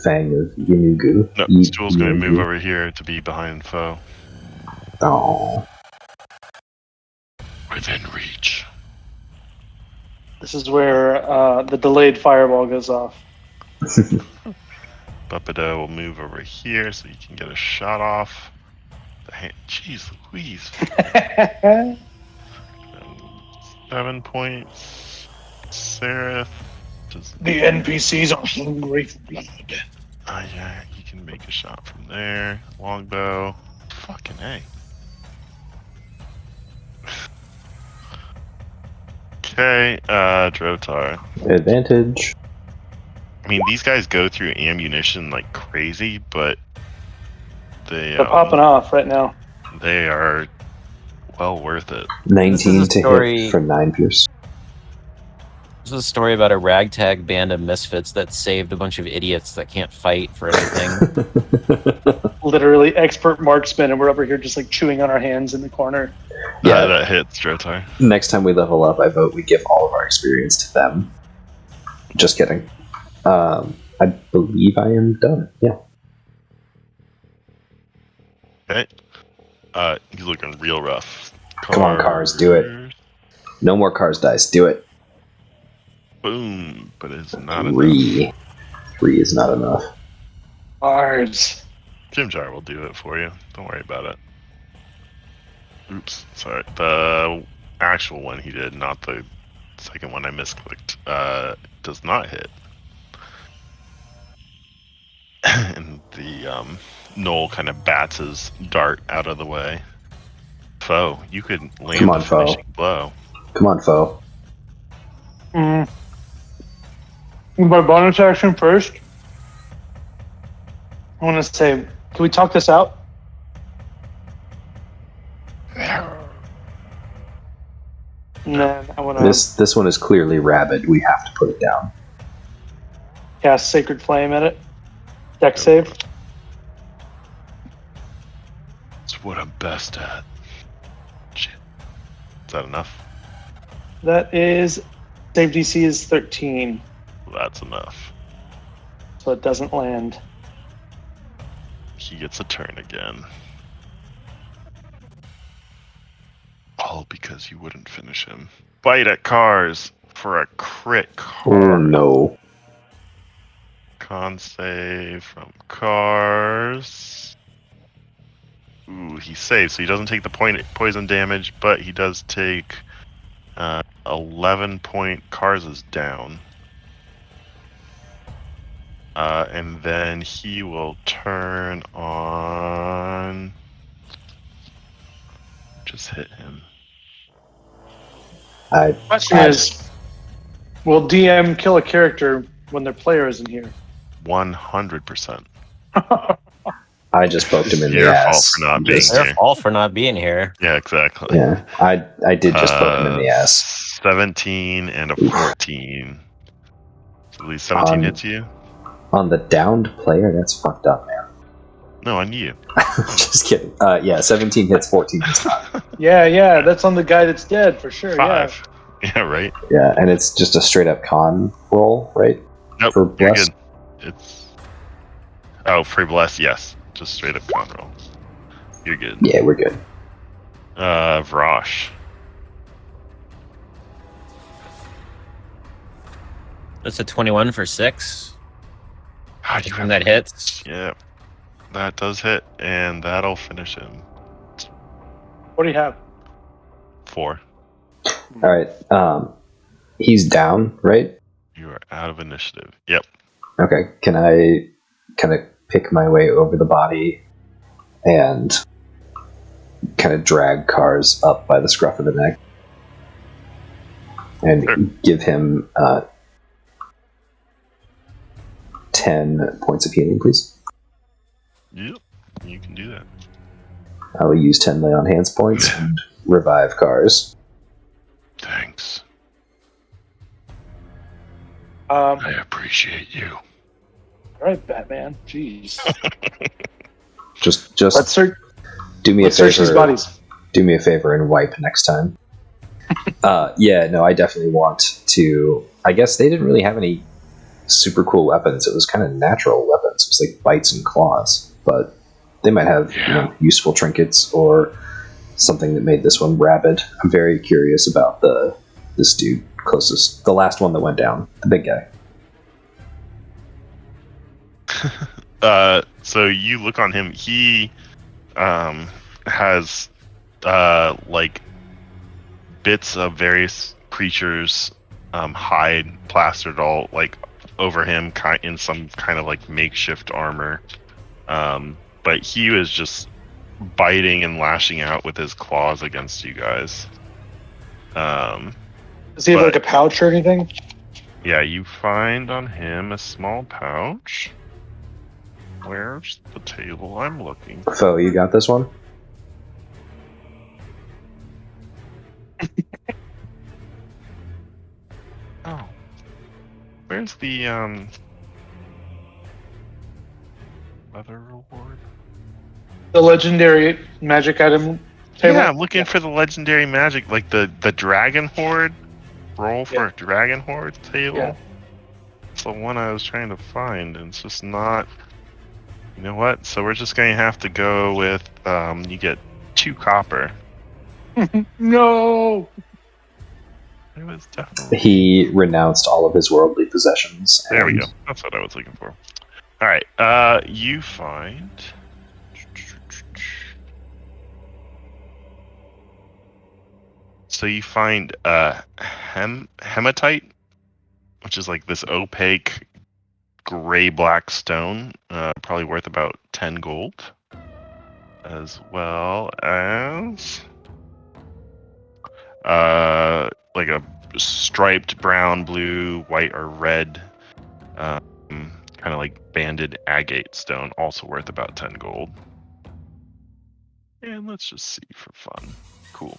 Fang of Yinugu. No, Stool's going to move over here to be behind foe. Oh. Within reach. This is where the delayed fireball goes off. Buppido will move over here so you can get a shot off. Jeez Louise. 7 points. Seraph. The NPCs are hungry for blood. Yeah, you can make a shot from there. Longbow. Fucking A. Okay, Drotar. Advantage. I mean, these guys go through ammunition like crazy, but They're popping off right now. they are well worth it. 19 to story- hit for 9 pierce. This is a story about a ragtag band of misfits that saved a bunch of idiots that can't fight for anything. Literally expert marksman, and we're over here just like chewing on our hands in the corner. Yeah. That hits, Drotar. Next time we level up, I vote we give all of our experience to them. Just kidding. I believe I am done. Yeah. Okay. He's looking real rough. Come on, Cars, do it. No more Cars dice. Do it. Boom, but it's not enough. 3. 3 is not enough. Ours. Jim Jar will do it for you. Don't worry about it. Oops, sorry. The actual one he did, not the second one I misclicked, does not hit. And the gnoll kind of bats his dart out of the way. Foe, you could land Come on, the finishing foe. blow. Come on, foe. My bonus action first. I want to say, can we talk this out? And then I want to This one is clearly rabid. We have to put it down. cast Sacred Flame at it. Deck save. It's what I'm best at. Shit. Is that enough? That is, save DC is 13, That's enough. so it doesn't land. He gets a turn again. All because you wouldn't finish him. Bite at Cars for a crit. Oh, no. con save from Cars. Ooh, he saves, so he doesn't take the poison damage, but he does take 11 point. Cars is down. And then he will turn on. Just hit him. Question is, will DM kill a character when their player isn't here? 100%. I just poked him in the Your ass. fault for not being It's their here. fault for not being here. Yeah, exactly. Yeah, I did just poke him in the ass. 17 and a 14. So at least 17 hits you? On the downed player, that's fucked up, man. No, on you. Just kidding. Yeah, 17 hits, 14 does not. Yeah, that's on the guy that's dead for sure. 5. Yeah, right? Yeah, and it's just a straight up con roll, right? Nope, For you're bless? good. It's... Oh, for bless, yes. Just straight up con roll. You're good. Yeah, we're good. Vrosh. That's a 21 for 6. Ah, you And that hits. Yeah, that does hit, and that'll finish him. What do you have? 4. All right. He's down, right? You are out of initiative. Yep. Okay. Can I kind of pick my way over the body and kind of drag Cars up by the scruff of the neck and Sure. give him 10 points of healing, please? Yep. You can do that. I will use 10 lay on hands points and revive Cars. Thanks. All I appreciate you. right, Batman. Jeez. Just Let's search. do me a Let's favor. search these bodies. Do me a favor and wipe next time. Yeah, no, I definitely want to. I guess they didn't really have any super cool weapons. It was kind of natural weapons. It was like bites and claws, but they might have useful trinkets or something that made this one rabid. I'm very curious about this dude closest, the last one that went down, the big guy. So you look on him. He has like bits of various creatures hide plastered all like over him in some kind of like makeshift armor. But he was just biting and lashing out with his claws against you guys. Does he have like a pouch or anything? Yeah, you find on him a small pouch. Where's the table I'm looking? Foe, you got this one? Oh. Where's the other reward? The legendary magic item table? Yeah, I'm looking for the legendary magic, like the dragon horde. Roll for dragon horde table. Yeah. It's the one I was trying to find, and it's just not. You know what? So we're just going to have to go with you get 2 copper. No. It was definitely. He renounced all of his worldly possessions. There we and- go. That's what I was looking for. All right. You find. So you find hematite, which is like this opaque gray-black stone, probably worth about 10 gold, as well as like a striped brown, blue, white, or red, kind of like banded agate stone, also worth about 10 gold. And let's just see for fun. Cool.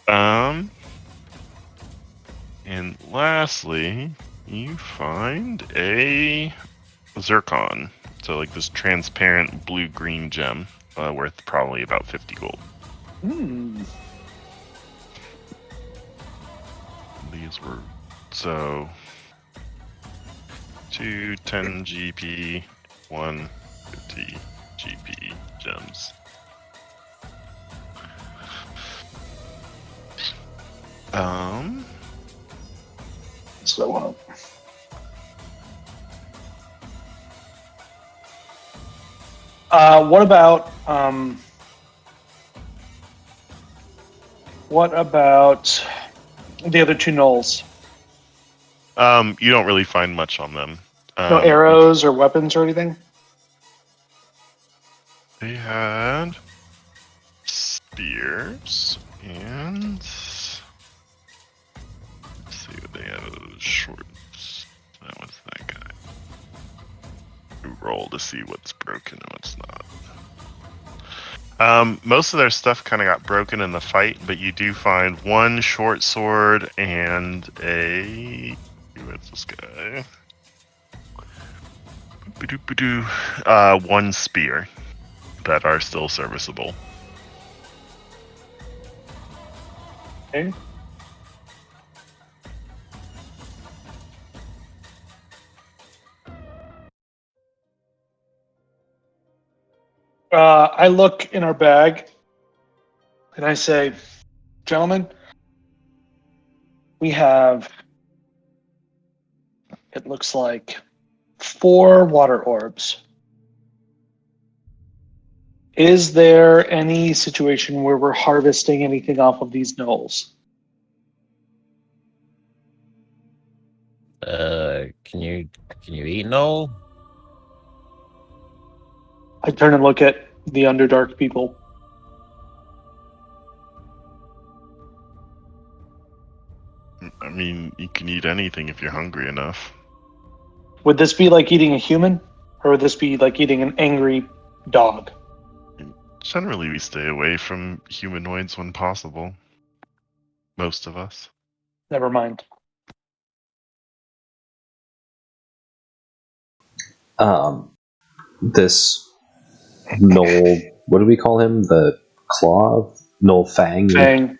And lastly, you find a zircon. So like this transparent blue-green gem, worth probably about 50 gold. These were so 2 10 GP, 1 50 GP gems. So What about the other two gnolls? You don't really find much on them. No arrows or weapons or anything? They had spears and let's see what they had. Shorts. That was that guy. We roll to see what's broken and what's not. Most of their stuff kind of got broken in the fight, but you do find one short sword and a. What's this guy? One spear that are still serviceable. Okay. I look in our bag and I say, gentlemen, we have, it looks like 4 water orbs. Is there any situation where we're harvesting anything off of these gnolls? Can you eat Noel? I turn and look at the Underdark people. I mean, you can eat anything if you're hungry enough. Would this be like eating a human? Or would this be like eating an angry dog? Generally, we stay away from humanoids when possible. Most of us. Never mind. This Knoll, what do we call him? The Claw? Knoll Fang? Fang.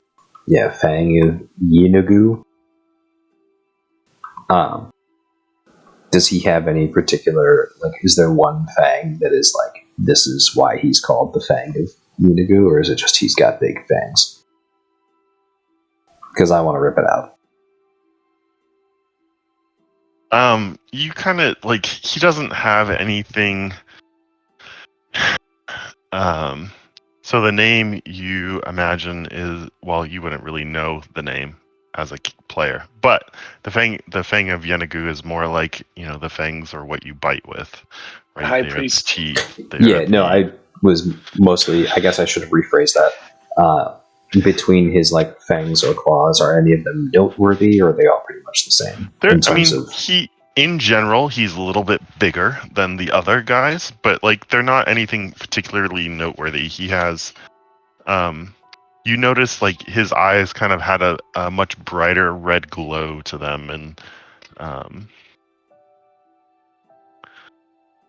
Yeah, Fang Yinagu. Does he have any particular, like, is there one Fang that is like, this is why he's called the Fang of Yinagu, or is it just he's got big fangs? Because I want to rip it out. You kind of like he doesn't have anything. So the name you imagine is, well, you wouldn't really know the name as a player, but the fang of Yenagu is more like, you know, the fangs are what you bite with, right? High They are priest. the teeth. I was mostly, I guess I should have rephrased that. Between his like fangs or claws, are any of them noteworthy, or are they all pretty much the same in terms of? In general, he's a little bit bigger than the other guys, but like they're not anything particularly noteworthy. He has, you notice like his eyes kind of had a much brighter red glow to them, and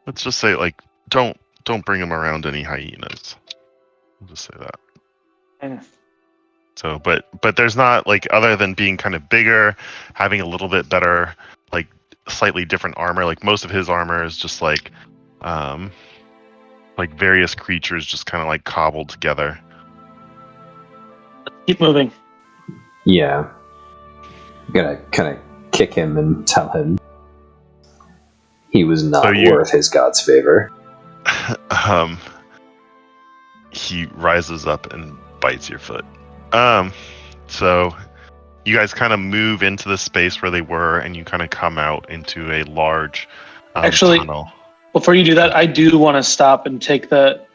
let's just say like don't bring him around any hyenas. We'll just say that. Mm. So, but there's not like, other than being kind of bigger, having a little bit better, like slightly different armor. Like most of his armor is just like various creatures just kind of like cobbled together. Keep moving. Yeah, I'm gonna kind of kick him and tell him he was not worth his god's favor. He rises up and bites your foot. So you guys kind of move into the space where they were, and you kind of come out into a large tunnel. Before you do that, I do want to stop and take a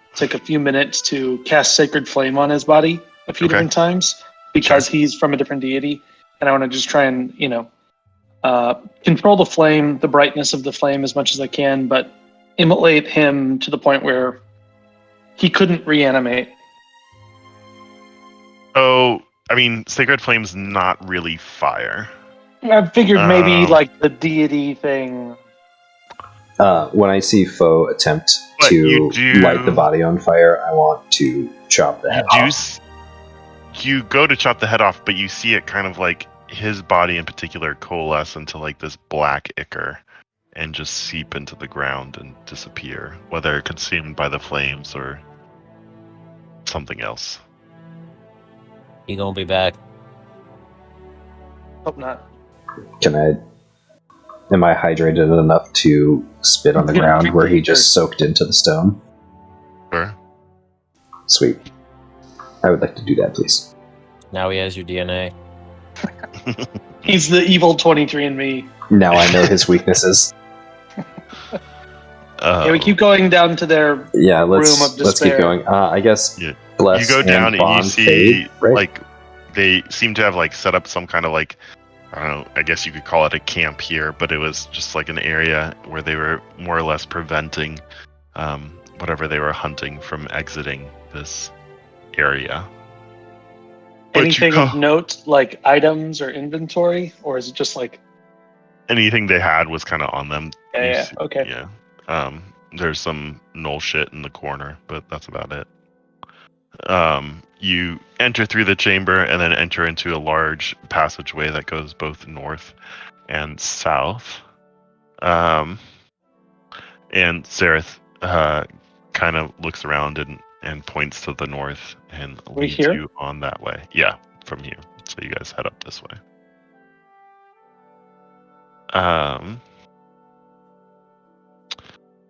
few minutes to cast Sacred Flame on his body a few different times, because he's from a different deity, and I want to just try and, you know, control the flame, the brightness of the flame as much as I can, but immolate him to the point where he couldn't reanimate. Oh, I mean, Sacred Flame's not really fire. I figured maybe like the deity thing. When I see foe attempt to light the body on fire, I want to chop the head off. You go to chop the head off, but you see it kind of like his body in particular coalesce into like this black ichor and just seep into the ground and disappear, whether consumed by the flames or something else. He gonna be back. Hope not. Am I hydrated enough to spit on the ground where he just soaked into the stone? Sure. Sweet. I would like to do that, please. Now he has your DNA. He's the evil 23andMe. Now I know his weaknesses. Yeah, we keep going down to their Yeah, room of let's despair. keep going. I guess Yeah. bless You go down and you bond see fade, right? like they seem to have like set up some kind of like, I don't know, I guess you could call it a camp here, but it was just like an area where they were more or less preventing whatever they were hunting from exiting this area. But you Anything go- of note, like items or inventory, or is it just like, anything they had was kind of on them. You yeah, see- okay. Yeah. There's some gnoll shit in the corner, but that's about it. You enter through the chamber and then enter into a large passageway that goes both north and south. And Zareth kind of looks around and points to the north and We leads here? you on that way. Yeah, from you. So you guys head up this way.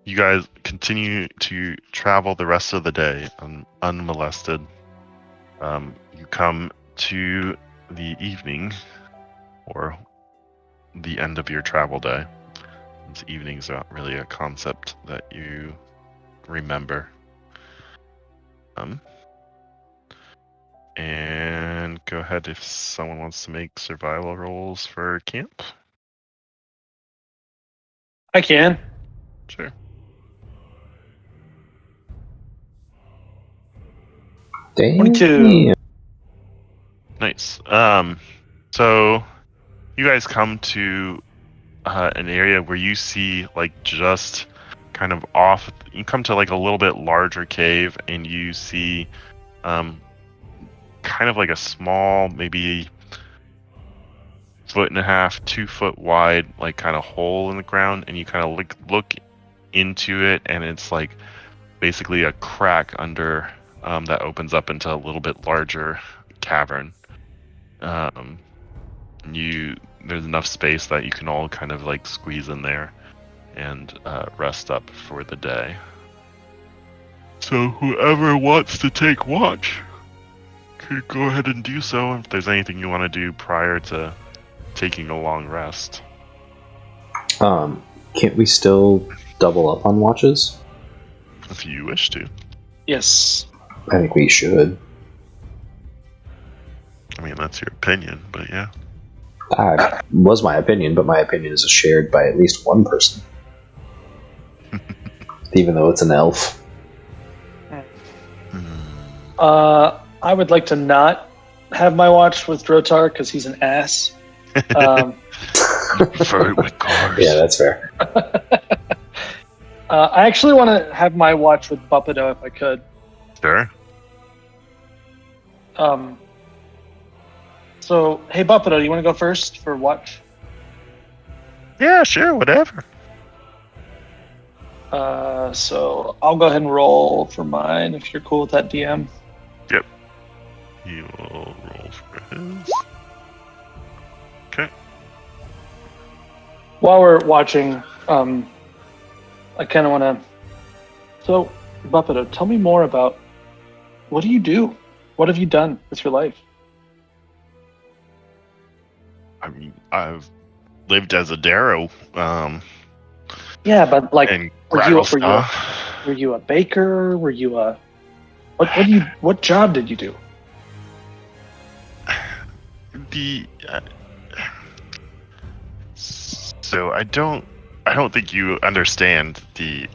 You guys continue to travel the rest of the day unmolested. You come to the evening, or the end of your travel day. Since evening's not really a concept that you remember. And go ahead if someone wants to make survival rolls for camp. I can. Sure. Damn. 22. Nice. So you guys come to an area where you see like just kind of off. You come to like a little bit larger cave, and you see kind of like a small, maybe 1.5 2 foot wide, like kind of hole in the ground, and you kind of look into it, and it's like basically a crack under that opens up into a little bit larger cavern. There's enough space that you can all kind of like squeeze in there and rest up for the day. So whoever wants to take watch could go ahead and do so if there's anything you want to do prior to taking a long rest. Can't we still double up on watches? If you wish to. Yes. I think we should. I mean, that's your opinion, but yeah. That was my opinion, but my opinion is shared by at least one person. Even though it's an elf. I would like to not have my watch with Drotar because he's an ass. You prefer it with cars. Yeah, that's fair. I actually want to have my watch with Buppido if I could. Sure. So, hey Buppido, you want to go first for watch? Yeah, sure, whatever. So I'll go ahead and roll for mine if you're cool with that, DM. Yep. He will roll for his. Okay. While we're watching, I kind of want to. So, Buppido, tell me more about what do you do? What have you done with your life? I mean, I've lived as a Darrow. Yeah, but like, And were Gragglestar. you a baker? Were you a what job did you do? So I don't think you understand the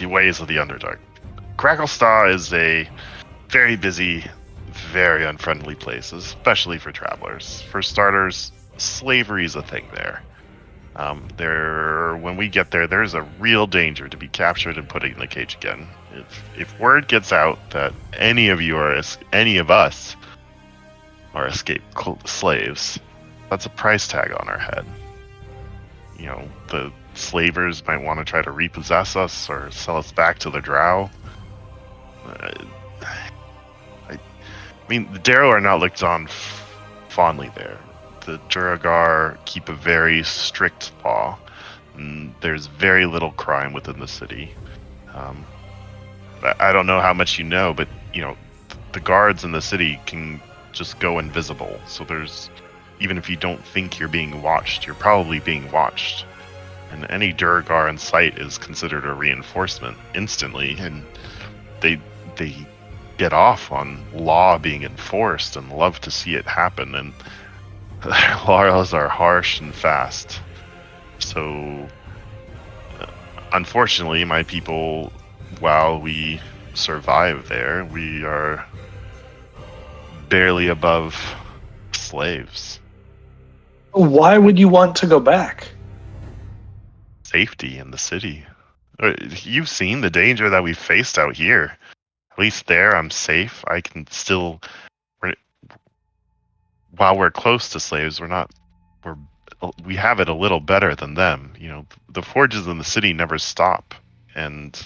ways of the Underdark. Gragglestar is a very busy, very unfriendly place, especially for travelers. For starters, slavery is a thing there. When we get there, there's a real danger to be captured and put in the cage again. If word gets out that any of us are escaped slaves, that's a price tag on our head. You know, the slavers might want to try to repossess us or sell us back to the drow. I mean, the Darrow are not looked on fondly there. The Duragar keep a very strict law, and there's very little crime within the city. I don't know how much you know, but the guards in the city can just go invisible. So there's, even if you don't think you're being watched, you're probably being watched. And any Durgar in sight is considered a reinforcement instantly, and they get off on law being enforced and love to see it happen. And their laws are harsh and fast. So, unfortunately, my people, while we survive there, we are barely above slaves. Why would you want to go back? Safety in the city. You've seen the danger that we've faced out here. At least there, I'm safe. I can still. While we're close to slaves, we have it a little better than them. The forges in the city never stop, and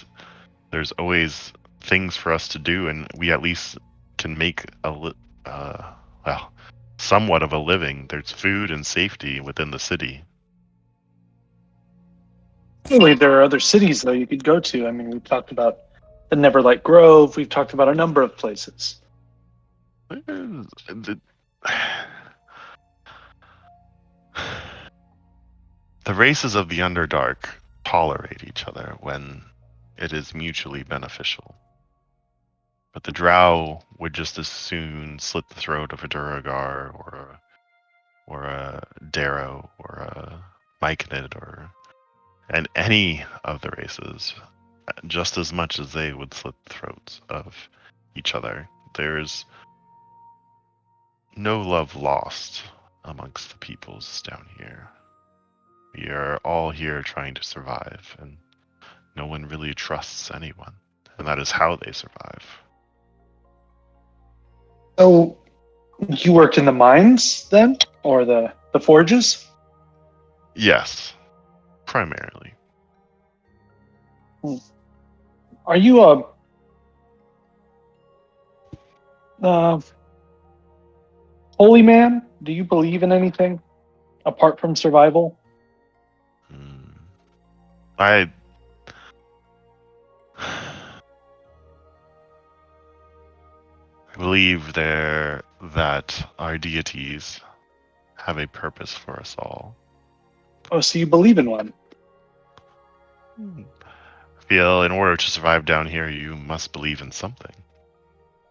there's always things for us to do, and we at least can make somewhat of a living. There's food and safety within the city. Clearly, there are other cities though you could go to. I mean, we've talked about the Neverlight Grove. We've talked about a number of places. The races of the Underdark tolerate each other when it is mutually beneficial. But the Drow would just as soon slit the throat of a Duragar or a Darrow or a Myconid and any of the races, just as much as they would slit the throats of each other. There's no love lost amongst the peoples down here. We are all here trying to survive, and no one really trusts anyone, and that is how they survive. So, you worked in the mines then, or the forges? Yes, primarily. Are you a holy man? Do you believe in anything apart from survival? I believe that our deities have a purpose for us all. Oh, so you believe in one? I feel in order to survive down here, you must believe in something.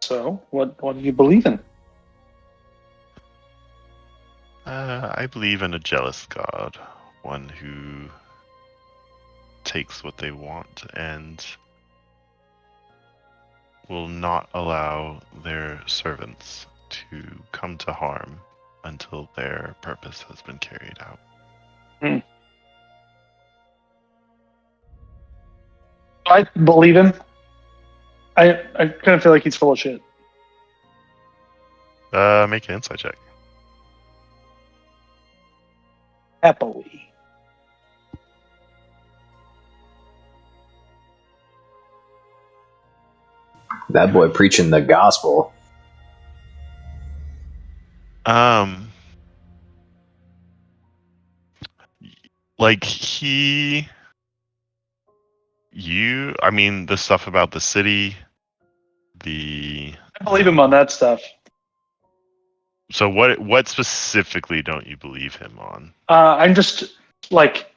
So, what do you believe in? I believe in a jealous god, one who takes what they want and will not allow their servants to come to harm until their purpose has been carried out. I believe him. I kind of feel like he's full of shit. Make an insight check. Happily. That boy preaching the gospel. Like I mean, the stuff about the city, I believe him on that stuff. So what specifically don't you believe him on? I'm just like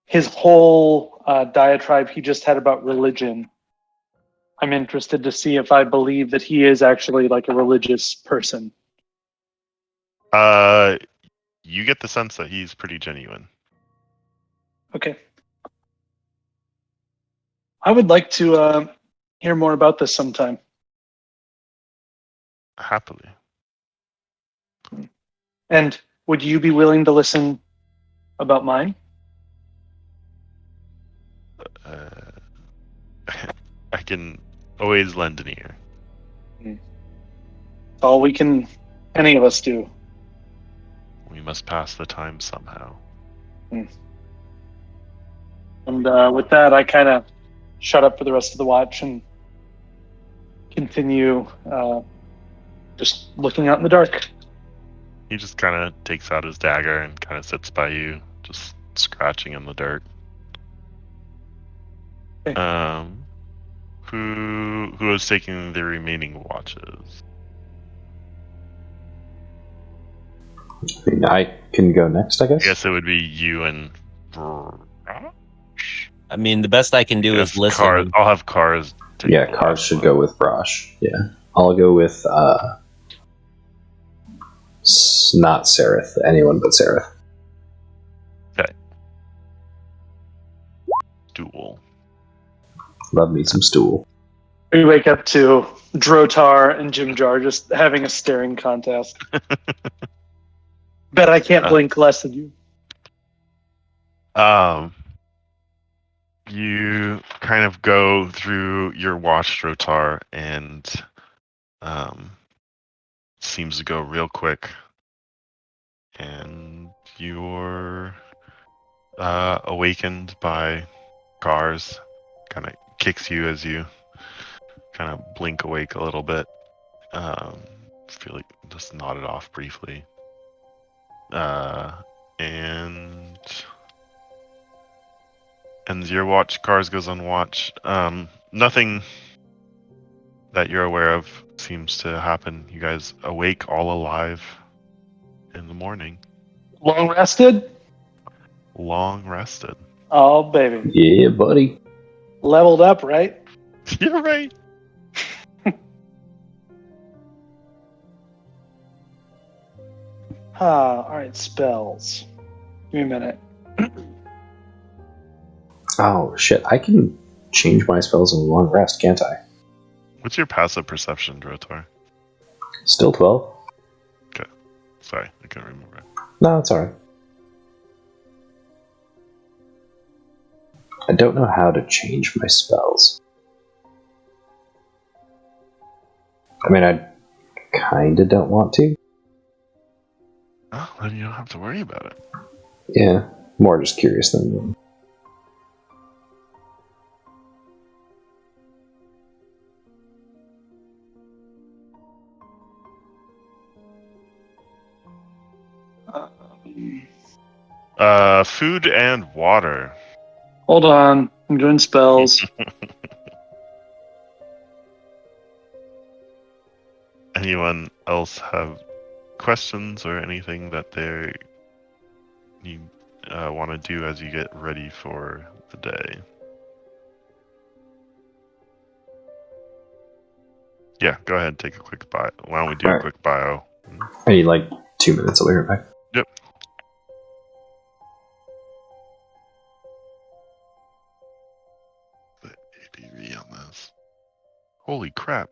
his whole diatribe he just had about religion. I'm interested to see if I believe that he is actually like a religious person. You get the sense that he's pretty genuine. Okay. I would like to hear more about this sometime. Happily. And would you be willing to listen about mine? I can always lend an ear. All we can, any of us do. We must pass the time somehow. And with that, I kind of shut up for the rest of the watch and continue just looking out in the dark. He just kind of takes out his dagger and kind of sits by you, just scratching in the dirt. Okay. Who is taking the remaining watches? I mean, I can go next, I I guess. guess it would be you and. I mean, the best I can do is listen. Cars. I'll have cars. Take Yeah, the Cars last should one. go with Brosh. Yeah. I'll go with, not Seraph. Anyone but Seraph. Duel. Love me some stool. We wake up to Drotar and Jim Jar just having a staring contest. Bet I can't blink less than you. You kind of go through your watch, Rotar, and seems to go real quick. And you're awakened by Cars. Kind of kicks you as you kind of blink awake a little bit. Feel like just nodded off briefly. And your watch, Cars, goes on watch. Nothing that you're aware of seems to happen. You guys awake all alive in the morning. Long rested? Long rested. Oh, baby. Yeah, buddy. Leveled up, right? You're right. All right, spells. Give me a minute. Oh, shit. I can change my spells in long rest, can't I? What's your passive perception, Drotar? Still 12? Okay. Sorry, I couldn't remember. No, it's alright. I don't know how to change my spells. I mean, I kinda don't want to. Oh, then you don't have to worry about it. Yeah, more just curious than... Food and water. Hold on. I'm doing spells. Anyone else have questions or anything that they want to do as you get ready for the day? Yeah, go ahead and take a quick bio. Why don't we do a quick bio? I need like 2 minutes. I'll be right back. Yep. The ABV on this. Holy crap.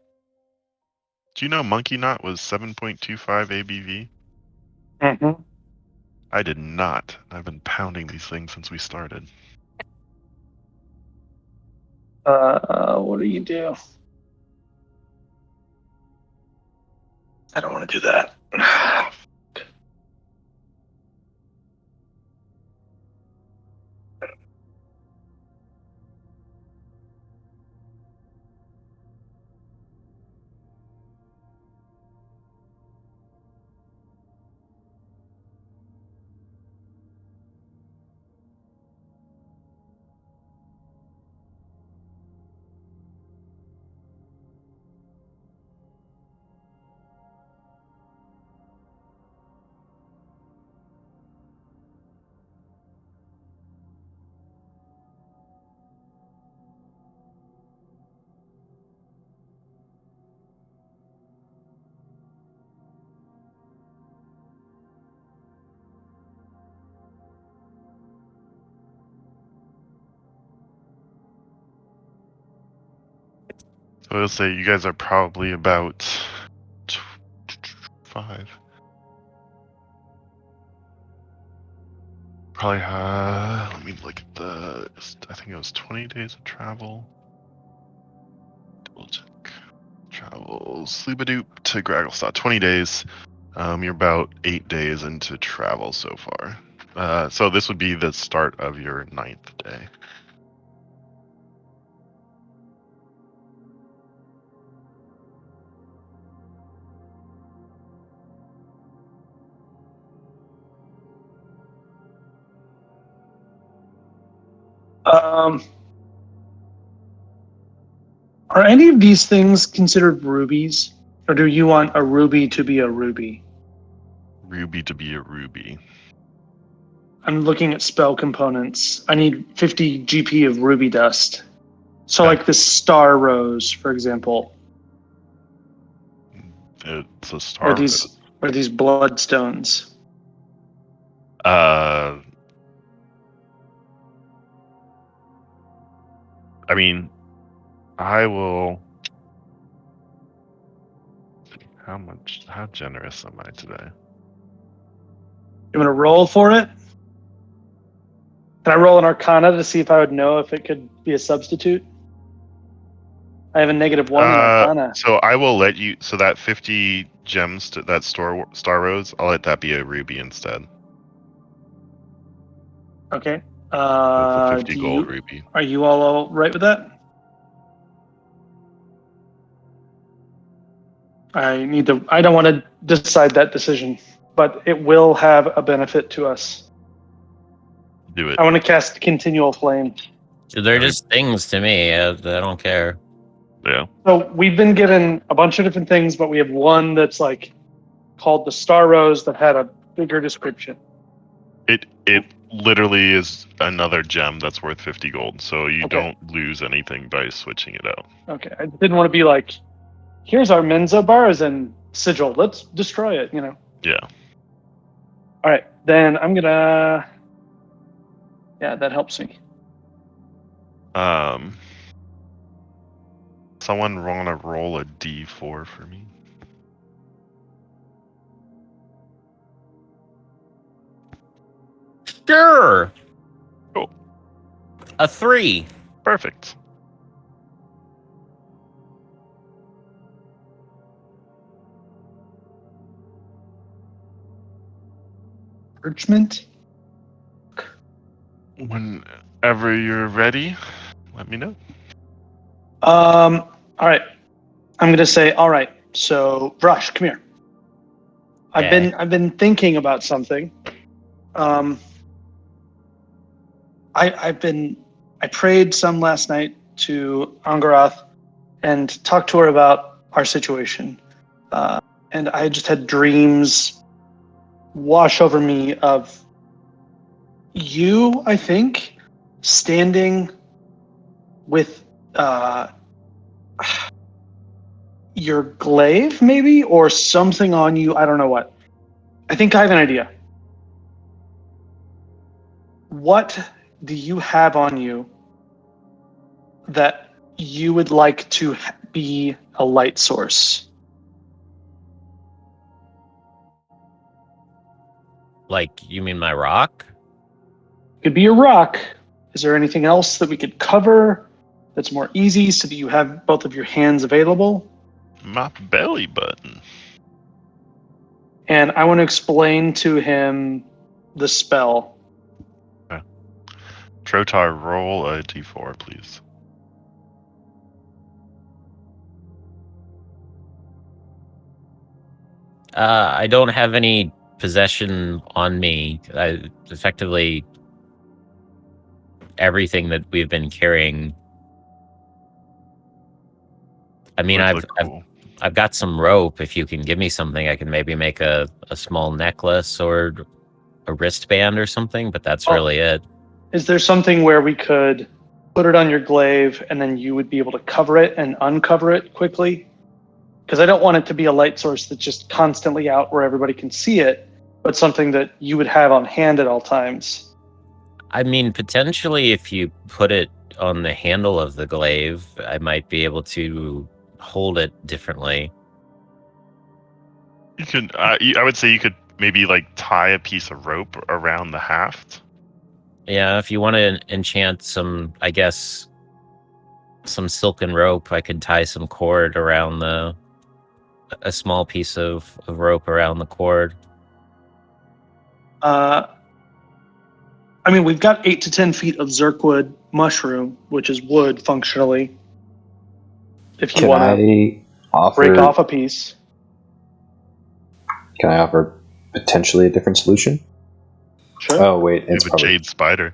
Do you know Monkey Knot was 7.25 ABV? Mm-hmm. I did not. I've been pounding these things since we started. What do you do? I don't want to do that. So I'll say you guys are probably about 5. Probably let me look at I think it was 20 days of travel. Double check. Travel Sleepadoop to Gragglestad. 20 days. You're about 8 days into travel so far. So this would be the start of your 9th day. Are any of these things considered rubies? Or do you want a ruby to be a ruby? Ruby to be a ruby. I'm looking at spell components. I need 50 GP of ruby dust. So Okay. like this star rose, for example, It's a star. or these bloodstones. I mean, I will. How generous am I today? You want to roll for it? Can I roll an Arcana to see if I would know if it could be a substitute? I have a -1 in Arcana. So I will let you. So that 50 gems, that star rose, I'll let that be a ruby instead. Okay. That's a 50 gold ruby. Are you all right with that? I don't want to decide that decision, but it will have a benefit to us. Do it. I want to cast Continual Flame. They're just things to me. I don't care. Yeah. So we've been given a bunch of different things, but we have one that's like called the Star Rose that had a bigger description. It literally is another gem that's worth 50 gold, so you don't lose anything by switching it out. Okay, I didn't want to be like, here's our Menzo bars and sigil. Let's destroy it, Yeah. All right, then I'm gonna. Yeah, that helps me. Someone want to roll a d4 for me? Sure. Cool. A 3. Perfect. Parchment. Whenever you're ready, let me know. All right. I'm gonna say, all right. So, Brush, come here. Okay. I've been thinking about something. I prayed some last night to Angarath and talked to her about our situation. And I just had dreams wash over me of you, I think, standing with your glaive, maybe, or something on you. I don't know what. I think I have an idea. What do you have on you that you would like to be a light source? Like, you mean my rock? Could be a rock. Is there anything else that we could cover that's more easy so that you have both of your hands available? My belly button. And I want to explain to him the spell. Okay. Trotar, roll a d4, please. I don't have any possession on me. Effectively, everything that we've been carrying. I mean, I've got some rope. If you can give me something, I can maybe make a small necklace or a wristband or something, but that's really it. Is there something where we could put it on your glaive and then you would be able to cover it and uncover it quickly? Because I don't want it to be a light source that's just constantly out where everybody can see it, but something that you would have on hand at all times. I mean, potentially if you put it on the handle of the glaive, I might be able to hold it differently. You could. I would say you could maybe like tie a piece of rope around the haft. Yeah, if you want to enchant some, I guess, some silken rope, I could tie some cord around a small piece of rope around the cord. I mean, we've got 8 to 10 feet of Zerkwood mushroom, which is wood functionally. If you want to break off a piece. Can I offer potentially a different solution? Sure. Oh, wait. It's a jade spider.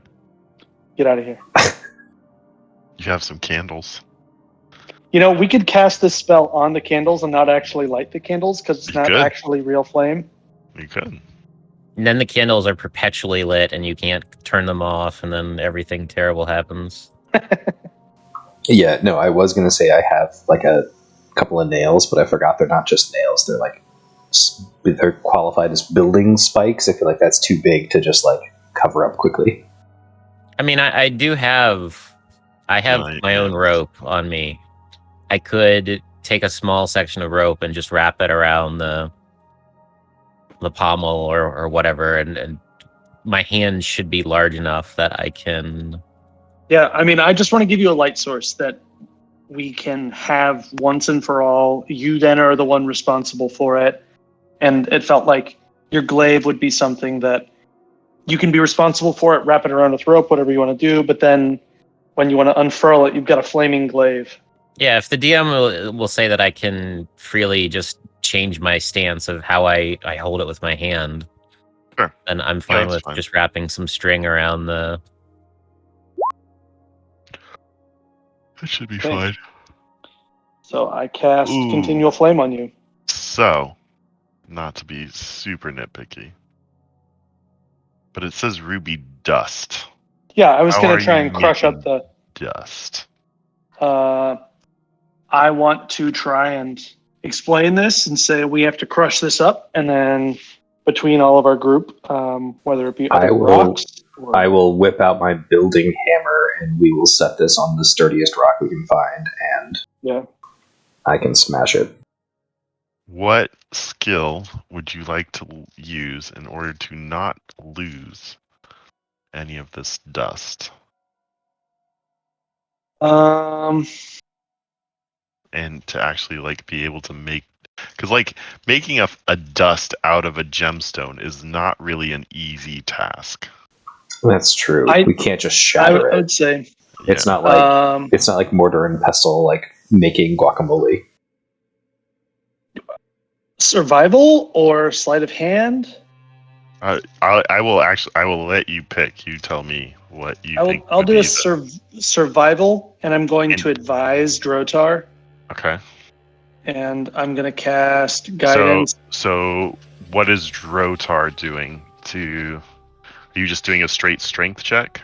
Get out of here. You have some candles. We could cast this spell on the candles and not actually light the candles because it's You not could. actually real flame. You could. And then the candles are perpetually lit, and you can't turn them off, and then everything terrible happens. Yeah, no, I was gonna say I have like a couple of nails, but I forgot they're not just nails. They're like they're qualified as building spikes. I feel like that's too big to just like cover up quickly. I mean, I do have, my own rope on me. I could take a small section of rope and just wrap it around the pommel or whatever, and my hand should be large enough that I can. Yeah, I mean, I just want to give you a light source that we can have once and for all. You then are the one responsible for it. And it felt like your glaive would be something that you can be responsible for it, wrap it around with rope, whatever you want to do. But then when you want to unfurl it, you've got a flaming glaive. Yeah, if the DM will say that I can freely just change my stance of how I hold it with my hand, Sure. then I'm fine that's with fine. just wrapping some string around the. That should be Okay. fine. So I cast Ooh. Continual Flame on you. So, not to be super nitpicky, but it says ruby dust. Yeah, I was How going are to try you and crush up making the... dust. I want to try and explain this and say we have to crush this up, and then between all of our group, whether it be other rocks or... I will whip out my building hammer and we will set this on the sturdiest rock we can find, and Yeah. I can smash it. What skill would you like to use in order to not lose any of this dust? Um, And to actually like be able to make, because like making a dust out of a gemstone is not really an easy task. That's true. We can't just I shatter it. would say It's Yeah. not like mortar and pestle, like making guacamole. survival or sleight of hand. I will let you pick. You tell me what you think. I'll would do be a survival, and I'm going to advise Drotar, Okay. and I'm going to cast guidance. So what is Drotar doing to? Are you just doing a straight strength check,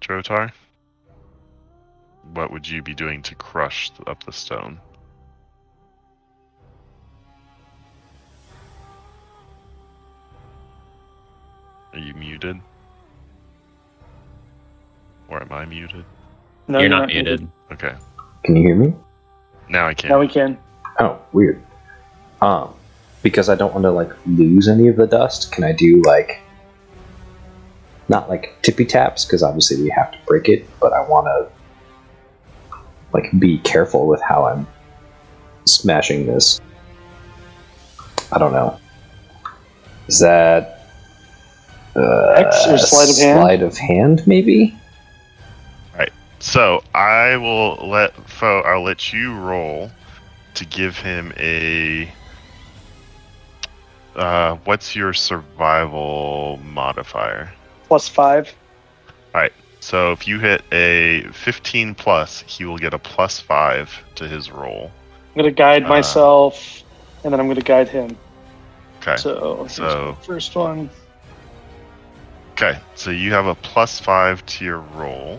Drotar? What would you be doing to crush up the stone? Are you muted? Or am I muted? No, You're not muted. Okay. Can you hear me? Now I can. Now we can. Oh, weird. Because I don't want to like lose any of the dust, can I do like not like tippy taps, because obviously we have to break it, but I want to like be careful with how I'm smashing this. I don't know. Is that X or sleight of hand? Sleight of hand, maybe. So I will I'll let you roll to give him a. What's your survival modifier? +5. So if you hit a 15 plus, he will get a +5 to his roll. I'm going to guide myself, and then I'm going to guide him. Okay. So here's the first one. Okay. So you have a +5 to your roll.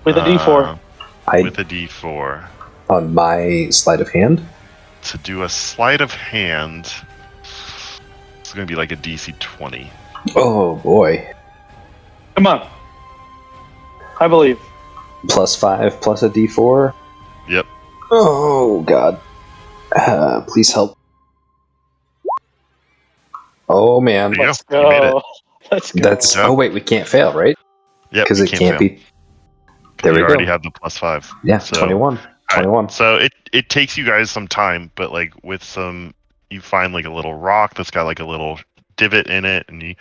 With a D4. With a D4. On my sleight of hand? To do a sleight of hand, it's going to be like a DC 20. Oh boy. Come on. I believe. +5 plus a D4? Yep. Oh god. Please help. Oh man. There you Let's go. You made it. go. Let's go. That's. Oh wait, we can't fail, right? Yep. Because you it can't fail. be. There we you go. already have the +5. Yeah, So, 21. 21. So it takes you guys some time, but like with some, you find like a little rock that's got like a little divot in it, and you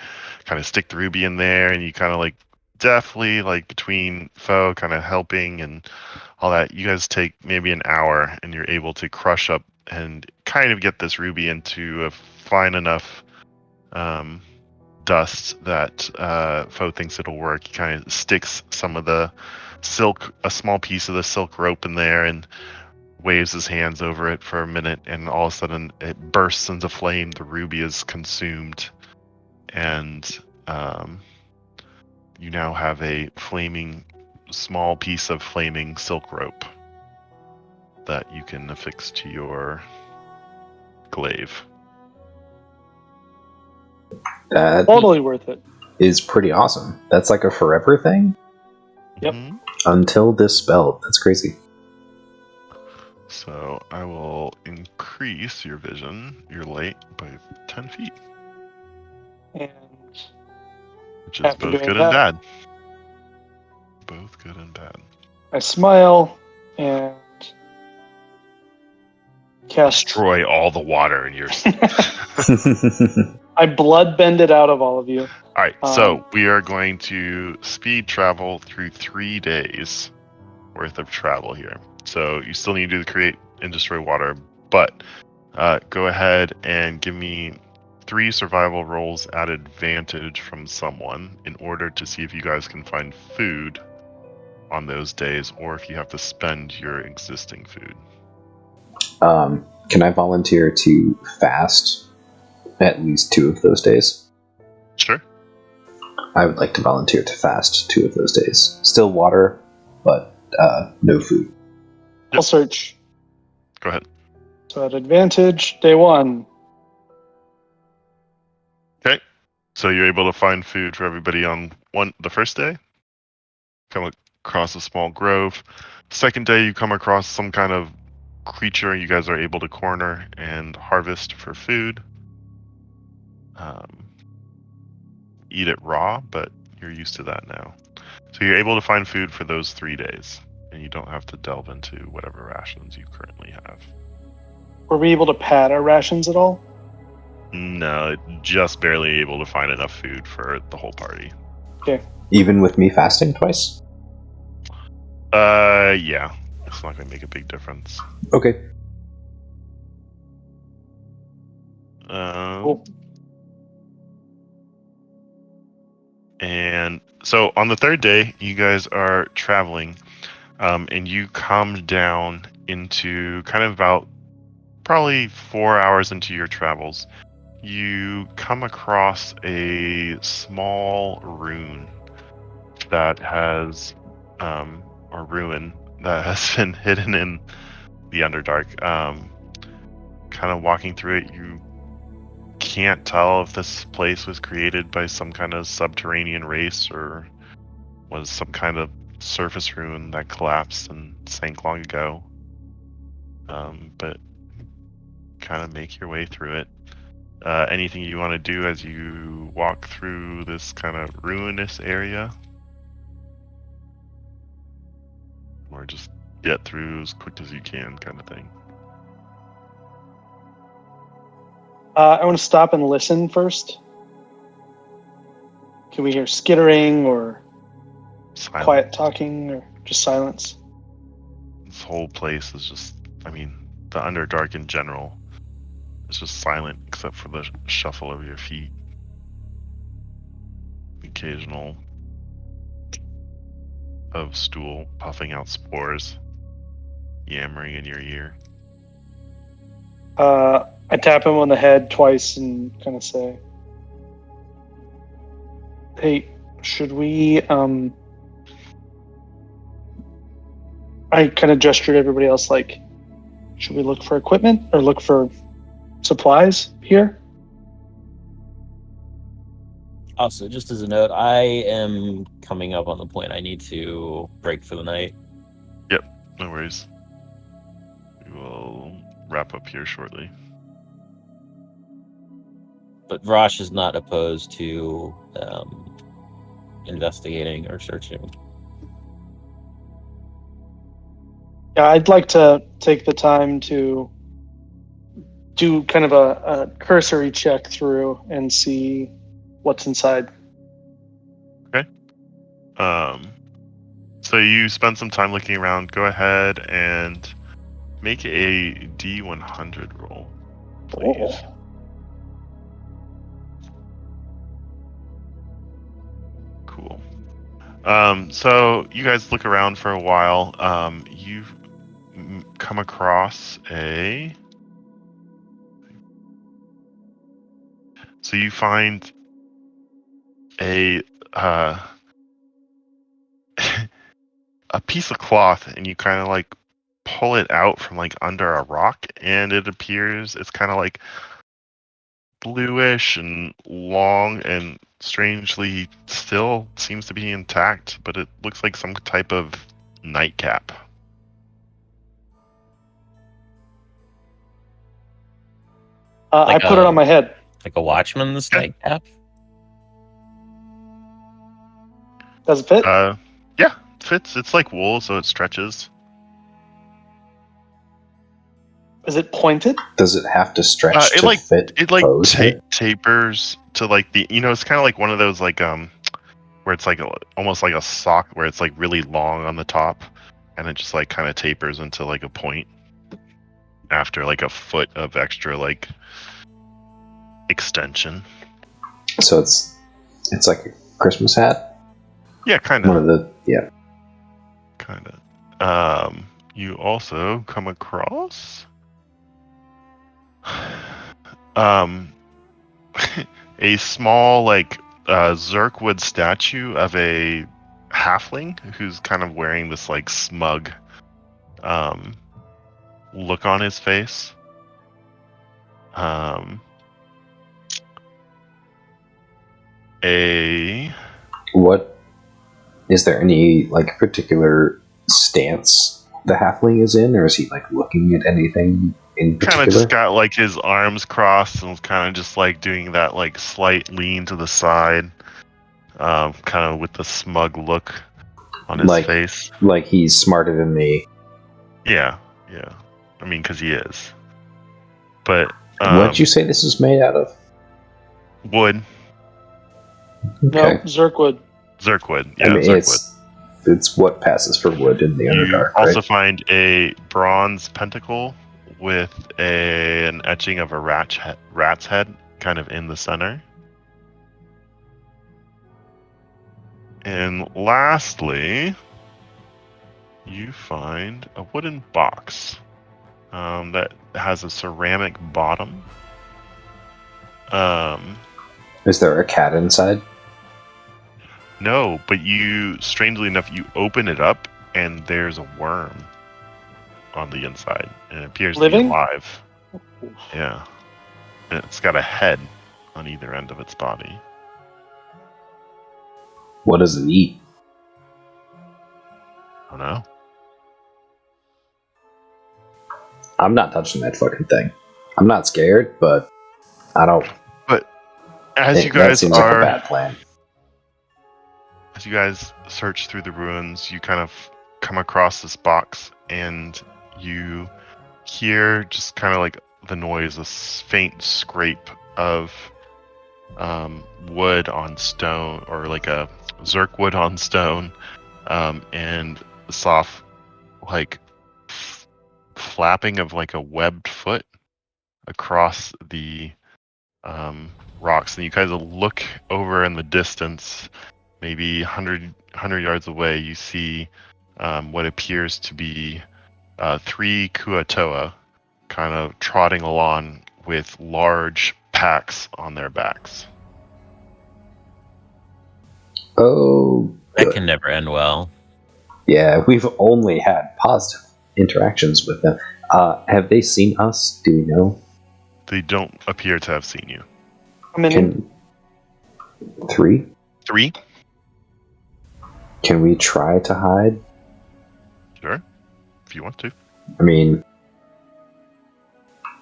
kind of stick the ruby in there, and you kind of like deftly like between foe kind of helping and all that. You guys take maybe an hour, and you're able to crush up and kind of get this ruby into a fine enough dust that Foe thinks it'll work. He kind of sticks some of the silk, a small piece of the silk rope in there, and waves his hands over it for a minute, and all of a sudden it bursts into flame. The ruby is consumed, and you now have a small piece of flaming silk rope that you can affix to your glaive. That Totally worth it. is pretty awesome. That's like a forever thing? Yep. Mhm. Until dispelled. That's crazy. So I will increase your vision, your light, by 10 feet, And which is after both doing good that, and bad. Both good and bad. I smile and cast. Destroy all the water in your. I blood bend it out of all of you. All right, so we are going to speed travel through 3 days worth of travel here. So you still need to create and destroy water, but go ahead and give me 3 survival rolls at advantage from someone in order to see if you guys can find food on those days, or if you have to spend your existing food. Can I volunteer to fast at least 2 of those days? Sure. I would like to volunteer to fast 2 of those days. Still water, but no food. I'll search. Go ahead. So at advantage, day 1. Okay. So you're able to find food for everybody on the first day. Come across a small grove. Second day, you come across some kind of creature you guys are able to corner and harvest for food. Eat it raw, but you're used to that now. So you're able to find food for those 3 days, and you don't have to delve into whatever rations you currently have. Were we able to pad our rations at all? No, just barely able to find enough food for the whole party. Okay. Even with me fasting twice? Yeah. It's not going to make a big difference. Okay. Cool. And so on the 3rd day, you guys are traveling, and you come down into kind of about probably 4 hours into your travels. You come across a small ruin that has, or ruin that has been hidden in the Underdark. Kind of walking through it, you can't tell if this place was created by some kind of subterranean race or was some kind of surface ruin that collapsed and sank long ago. But kind of make your way through it. Anything you want to do as you walk through this kind of ruinous area? Or just get through as quick as you can, kind of thing? I want to stop and listen first. Can we hear skittering or Silent. quiet talking or just silence? This whole place is just, I mean, the Underdark in general is just silent except for the shuffle of your feet. Occasional of stool puffing out spores, yammering in your ear. I tap him on the head twice and kind of say, "Hey, should we?" I kind of gesture to everybody else, like, "Should we look for equipment or look for supplies here?" Also, just as a note, I am coming up on the point I need to break for the night. No worries. We will wrap up here shortly. But Rosh is not opposed to investigating or searching. Yeah, I'd like to take the time to do kind of a cursory check through and see what's inside. So you spend some time looking around. Go ahead and make a D100 roll, please. So you guys look around for a while. You come across a. So you find a a piece of cloth, and you kind of like pull it out from like under a rock, and it appears it's kind of like bluish and long, and strangely still seems to be intact, but it looks like some type of nightcap. I put it on my head. Like a watchman's nightcap? Does it fit? Yeah, it fits. It's like wool, so it stretches. Is it pointed? Does it have to stretch It to like fit it like Bo's head? tapers to like the it's kind of like one of those like where it's like almost like a sock where it's like really long on the top, and it just like kind of tapers into like a point after like a foot of extra like extension. So it's like a Christmas hat? Yeah, kind One of. of the, yeah. Kind of. You also come across a small like Zerkwood statue of a halfling who's kind of wearing this like smug look on his face. What, is there any like particular stance the halfling is in, or is he like looking at anything in Kind particular? of just got like his arms crossed and kind of just like doing that like slight lean to the side, kind of with the smug look on his face. Like he's smarter than me. Yeah. I mean, because he is. But What'd you say this is made out of? wood, No, Okay. Zerkwood. Zerkwood. Yeah, I mean, Zerkwood. it's what passes for wood in the You Underdark, also right? find a bronze pentacle with an etching of a rat's head kind of in the center. And lastly, you find a wooden box that has a ceramic bottom. Is there a cat inside? No, but strangely enough, you open it up and there's a worm on the inside, and it appears to be Living? alive. Yeah. And it's got a head on either end of its body. What does it eat? I don't know. I'm not touching that fucking thing. I'm not scared, but I don't. But as you That guys seems like a bad plan. as you guys search through the ruins, you kind of come across this box, and you hear just kind of like the noise, a faint scrape of wood on stone, or like a Zerkwood on stone, and the soft like flapping of like a webbed foot across the rocks. And you guys look over in the distance, maybe 100 yards away, you see what appears to be 3 Kuatoa kind of trotting along with large packs on their backs. Oh, That good. can never end well. Yeah, we've only had positive interactions with them. Have they seen us? Do we know? They don't appear to have seen you. How many? Can 3? 3? Can we try to hide? Sure, if you want to. I mean,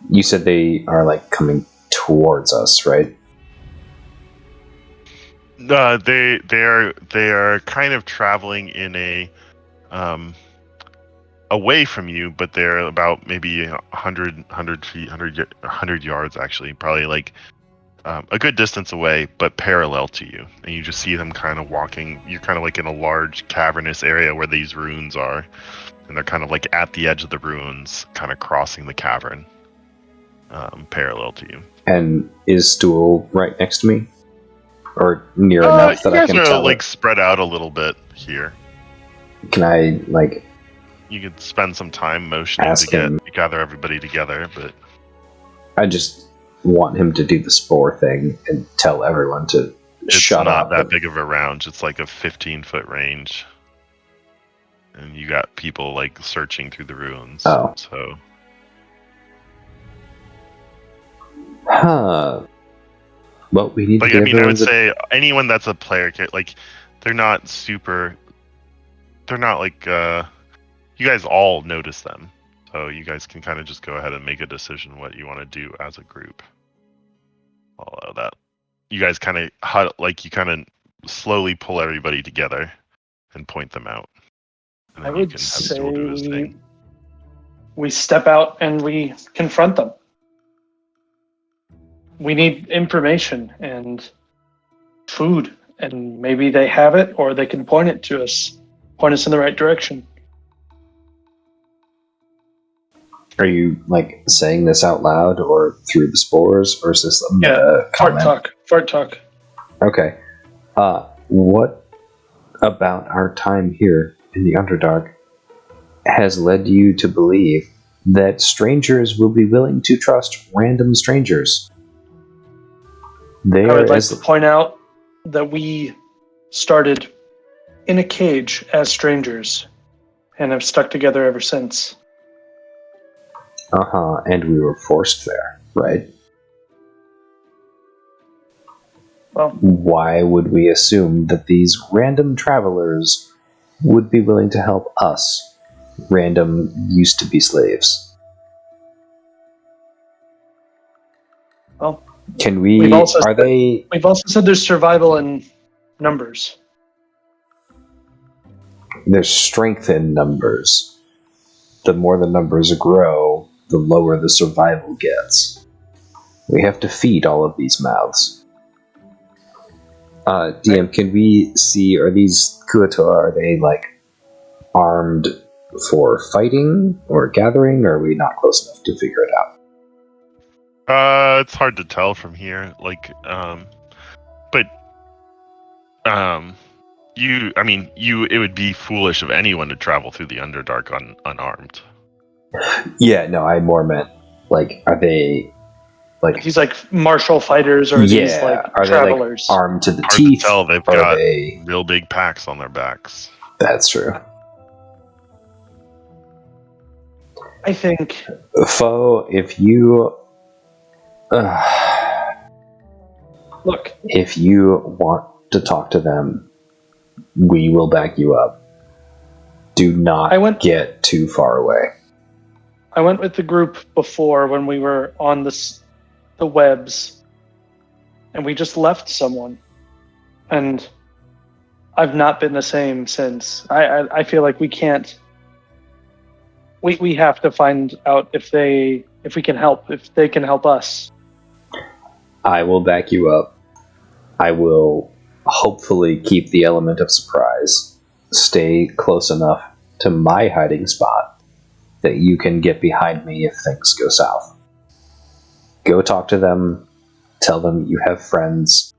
you said they are like coming towards us, right? They are kind of traveling in a away from you, but they're about maybe 100 feet, 100 yards actually, probably like a good distance away, but parallel to you. And you just see them kind of walking. You're kind of like in a large cavernous area where these ruins are, and they're kind of like at the edge of the ruins, kind of crossing the cavern, parallel to you. And is Stool right next to me? or near enough that you I guys can are tell like it? spread out a little bit here. Can I like You could spend some time motioning Ask him. to gather everybody together, but I just want him to do the spore thing and tell everyone to it's shut not up. that big of a range. It's like a 15-foot range, and you got people like searching through the ruins. Oh. So Huh. Well, we need like, to I get mean, I would everyone's say anyone that's a player, like, they're not super. They're not like. You guys all notice them, so you guys can kind of just go ahead and make a decision what you want to do as a group. I'll allow that. You guys kind of you kind of slowly pull everybody together and point them out, and I then you would can have say Stool do his thing. we step out and we confront them. We need information and food, and maybe they have it, or they can point it to us, point us in the right direction. Are you like saying this out loud or through the spores, or is this a meta comment? Fart talk. Okay. What about our time here in the Underdark has led you to believe that strangers will be willing to trust random strangers? I would like to point out that we started in a cage as strangers and have stuck together ever since. And we were forced there, right? Well, why would we assume that these random travelers would be willing to help us, random used to be slaves? well, Can we? we've also Are they? We've also said there's survival in numbers. There's strength in numbers. The more the numbers grow, the lower the survival gets. We have to feed all of these mouths. DM, can we see, are these Kuatoa, are they like armed for fighting or gathering, or are we not close enough to figure it out? It's hard to tell from here. It would be foolish of anyone to travel through the Underdark unarmed. Yeah, no, I more meant, like, are they, like... These, like, martial fighters, or these, like, are travelers? They, like, armed to the Hard teeth? to tell. They've or got they... real big packs on their backs. That's true. I think... Foe, if you... Look. If you want to talk to them, we will back you up. Do not get too far away. I went with the group before when we were on the webs, and we just left someone. And I've not been the same since. I feel like we can't... We have to find out if we can help, if they can help us. I will back you up. I will hopefully keep the element of surprise. Stay close enough to my hiding spot that you can get behind me if things go south. Go talk to them. Tell them you have friends.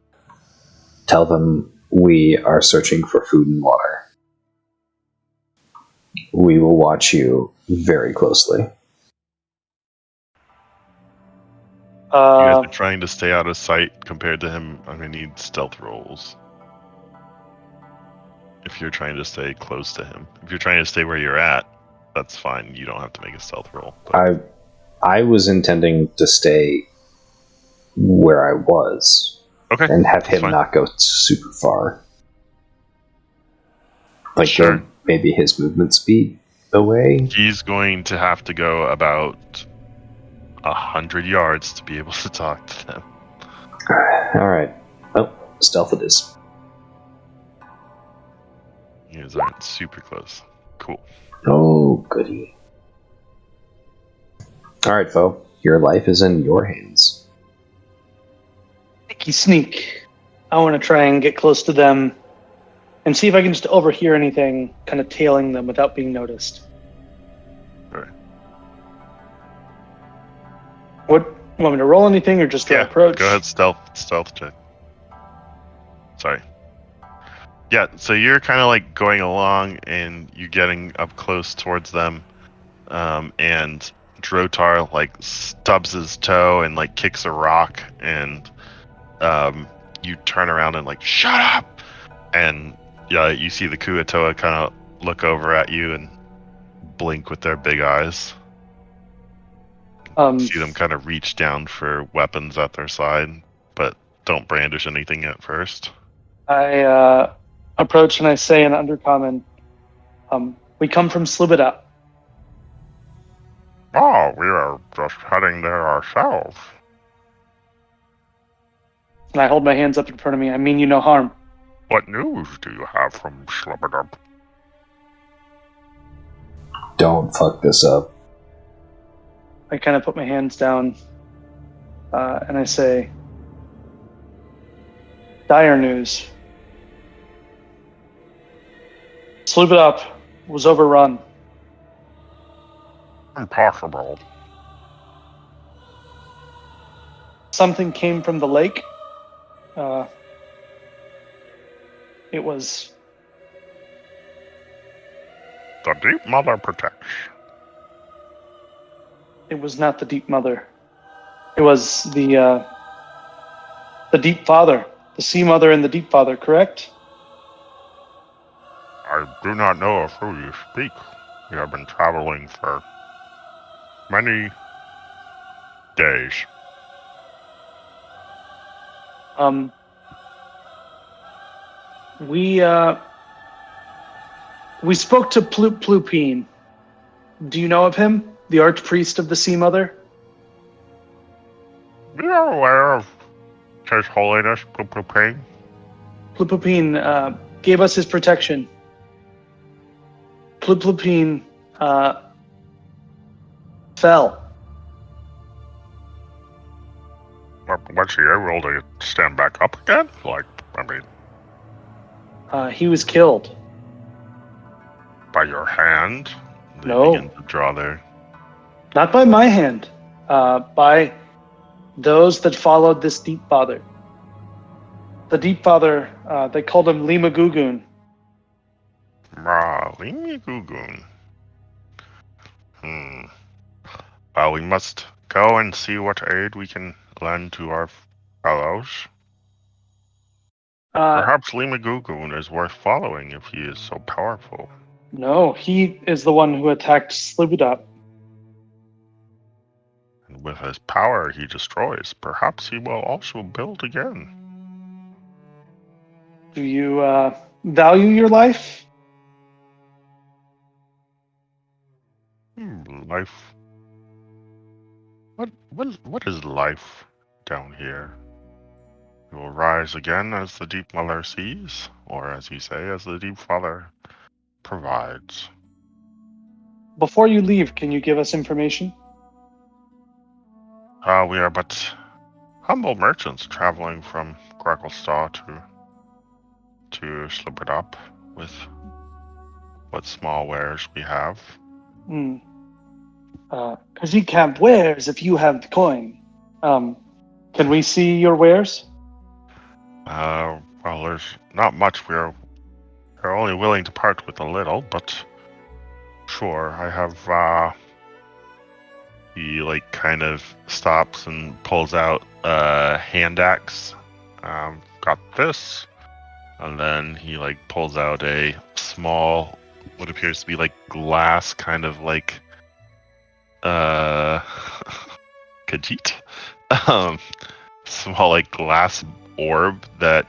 Tell them we are searching for food and water. We will watch you very closely. You guys are trying to stay out of sight compared to him. I'm going to need stealth rolls. If you're trying to stay close to him. If you're trying to stay where you're at, that's fine. You don't have to make a stealth roll. But... I was intending to stay where I was. Okay. And have him not go super far. Like, sure. Maybe his movement speed away? He's going to have to go about 100 yards to be able to talk to them. Alright. Oh, stealth it is. You guys aren't super close. Cool. Oh, goody. Alright, foe. Your life is in your hands. Sneaky sneak. I want to try and get close to them and see if I can just overhear anything kind of tailing them without being noticed. Alright. What? You want me to roll anything or just approach? Go ahead, stealth check. Sorry. Yeah, so you're kind of like going along and you're getting up close towards them. And Drotar like stubs his toe and like kicks a rock, and you turn around and like, shut up! And yeah, you see the Kuatoa kind of look over at you and blink with their big eyes. See them kind of reach down for weapons at their side, but don't brandish anything at first. I approach and I say in Undercommon, we come from Slibida. Oh, we are just heading there ourselves. And I hold my hands up in front of me. I mean you no harm. What news do you have from Slibida? Don't fuck this up. I kind of put my hands down and I say, dire news. Slibida was overrun. Impossible. Something came from the lake. It was The Deep Mother protects. It was not the Deep Mother. It was the Deep Father, the Sea Mother, and the Deep Father. Correct? I do not know of who you speak. We have been traveling for many days. We spoke to Plupine. Do you know of him? The Archpriest of the Sea Mother? We are aware of His Holiness Plupine. Plupine gave us his protection. Plupine fell. Was he able to stand back up again? He was killed. By your hand? They No. begin to draw there. Not by my hand. By those that followed this Deep Father. The Deep Father, they called him Lima Gugun. Lima Gugun. Well, we must go and see what aid we can lend to our fellows. Perhaps Lima Gugun is worth following if he is so powerful. No, he is the one who attacked Slibida. And with his power he destroys. Perhaps he will also build again. Do you value your life? Life. What is life down here? It will rise again as the Deep Mother sees, or as you say, as the Deep Father provides. Before you leave, can you give us information? We are but humble merchants traveling from Gracklestaw to Slibidop with what small wares we have. Because you can't wares if you have the coin. Can we see your wares? Well, there's not much. We're only willing to part with a little, but sure, I have, he, like, kind of stops and pulls out a hand axe. Got this. And then he, like, pulls out a small, what appears to be, like, glass, kind of like, Khajiit? Small, like, glass orb that,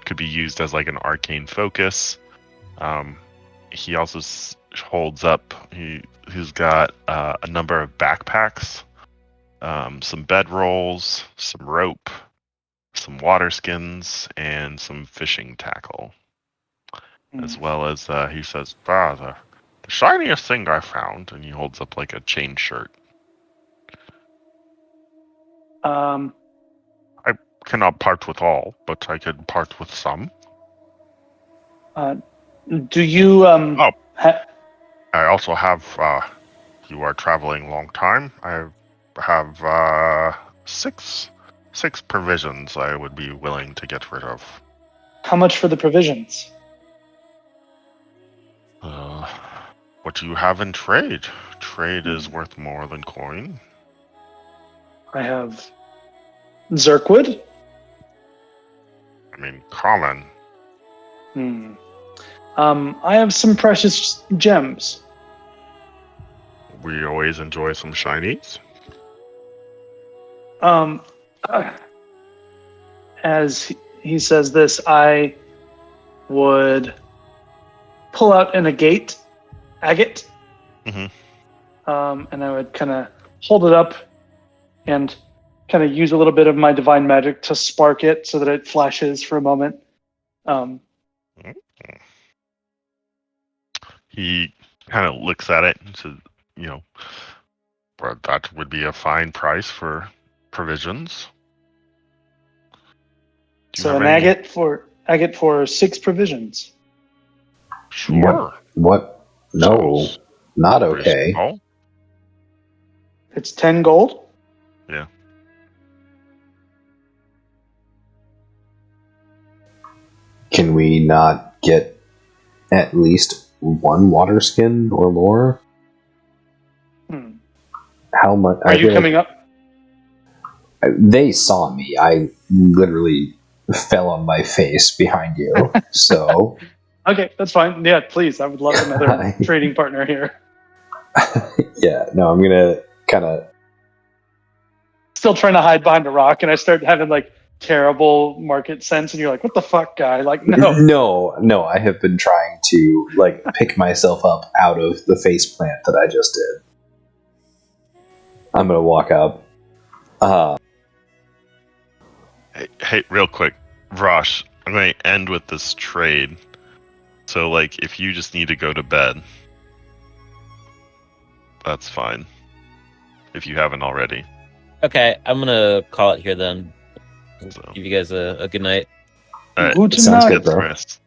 could be used as, like, an arcane focus. He also holds up, he's got a number of backpacks, some bedrolls, some rope, some water skins, and some fishing tackle. As well as, he says, the shiniest thing I found, and he holds up like a chain shirt. I cannot part with all, but I could part with some. Do you, I also have, you are traveling long time. I have 6 6 provisions I would be willing to get rid of. How much for the provisions? What do you have in trade? Trade is worth more than coin. I have Zerkwood. I mean, common. I have some precious gems. We always enjoy some shinies. As he says this, I would pull out an agate, Mhm. And I would kind of hold it up and kind of use a little bit of my divine magic to spark it so that it flashes for a moment. He kind of looks at it and says, well, that would be a fine price for provisions. Do you So have an any- agate for 6 provisions. Sure. What? No, Sounds not okay. reasonable. It's 10 gold. Yeah. Can we not get at least 1 water skin or more? How much? Are you coming up? They saw me. I literally fell on my face behind you. So Okay, that's fine. Yeah, please. I would love another trading partner here. yeah, no, I'm gonna kind of. Still trying to hide behind a rock, and I start having like terrible market sense, and you're like, "What the fuck, guy?" Like, no. No, I have been trying to like pick myself up out of the face plant that I just did. I'm gonna walk up. Hey, real quick, Rosh, I'm going to end with this trade. So, like, if you just need to go to bed, that's fine. If you haven't already. Okay, I'm gonna call it here then. So. Give you guys a good night. Guten Sounds Nacht. good, bro. Rest.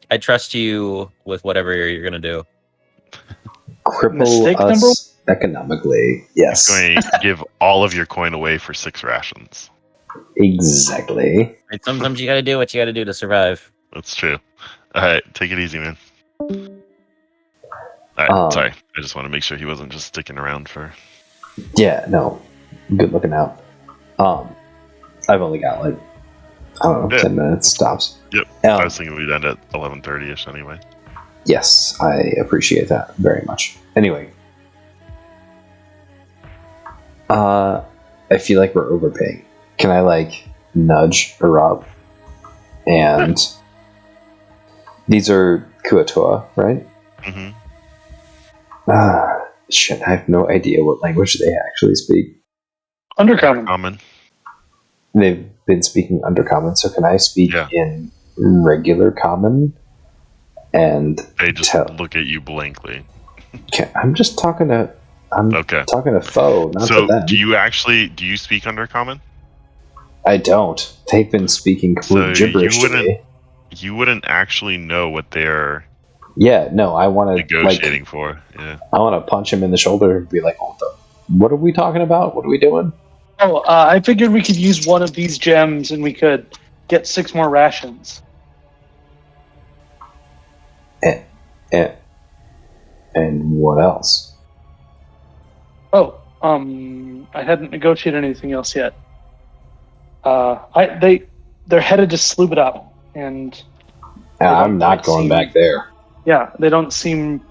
I trust you with whatever you're gonna do. Cripple Mistake us number- economically. Yes, Going to give all of your coin away for 6 rations. exactly. Right, sometimes you gotta do what you gotta do to survive. That's true. Alright, take it easy, man. Alright, sorry. I just want to make sure he wasn't just sticking around for... Yeah, no, good looking out. I've only got like, I don't know, Yeah. 10 minutes tops. Yep. I was thinking we'd end at 11:30ish anyway. Yes, I appreciate that very much. Anyway, I feel like we're overpaying. Can I like nudge Rob? And these are Kuatoa, right? Mm-hmm. Shit, I have no idea what language they actually speak. Undercommon. Common. They've been speaking Undercommon, so can I speak Yeah. in regular Common? And They just tell. look at you blankly. I'm just talking to. I'm Okay. talking to Foe, not So, to them. do you speak Undercommon? I don't. They've been speaking complete So gibberish you to wouldn't- me. You wouldn't actually know what they're Yeah, no, I want to negotiating for. Yeah. I want to punch him in the shoulder and be like, "What are we talking about? What are we doing?" Oh, I figured we could use one of these gems, and we could get 6 more rations. And what else? Oh, I hadn't negotiated anything else yet. They're headed to Slubadop, and I'm not going back there. yeah, they don't seem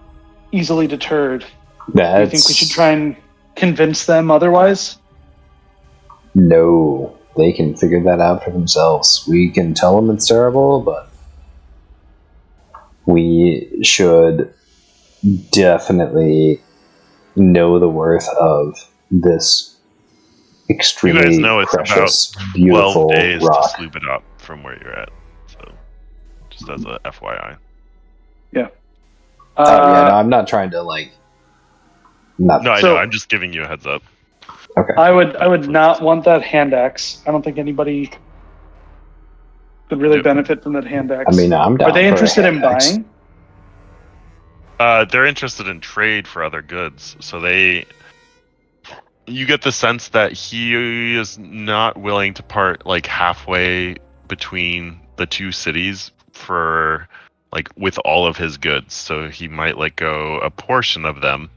easily deterred. Do That's you think we should try and convince them otherwise? No, they can figure that out for themselves. We can tell them it's terrible, but we should definitely know the worth of this You extremely guys know it's precious, about 12 beautiful days rock. to sloop it up from where you're at. So, just as a FYI. Oh yeah, no, I'm not trying to like. Not No, I So- know. I'm just giving you a heads up. okay. I would not want that hand axe. I don't think anybody could really Yep. benefit from that hand axe. I mean, I'm down. are they for a interested in hand axe. buying? They're interested in trade for other goods, so they You get the sense that he is not willing to part like halfway between the two cities for like with all of his goods. So he might let go a portion of them.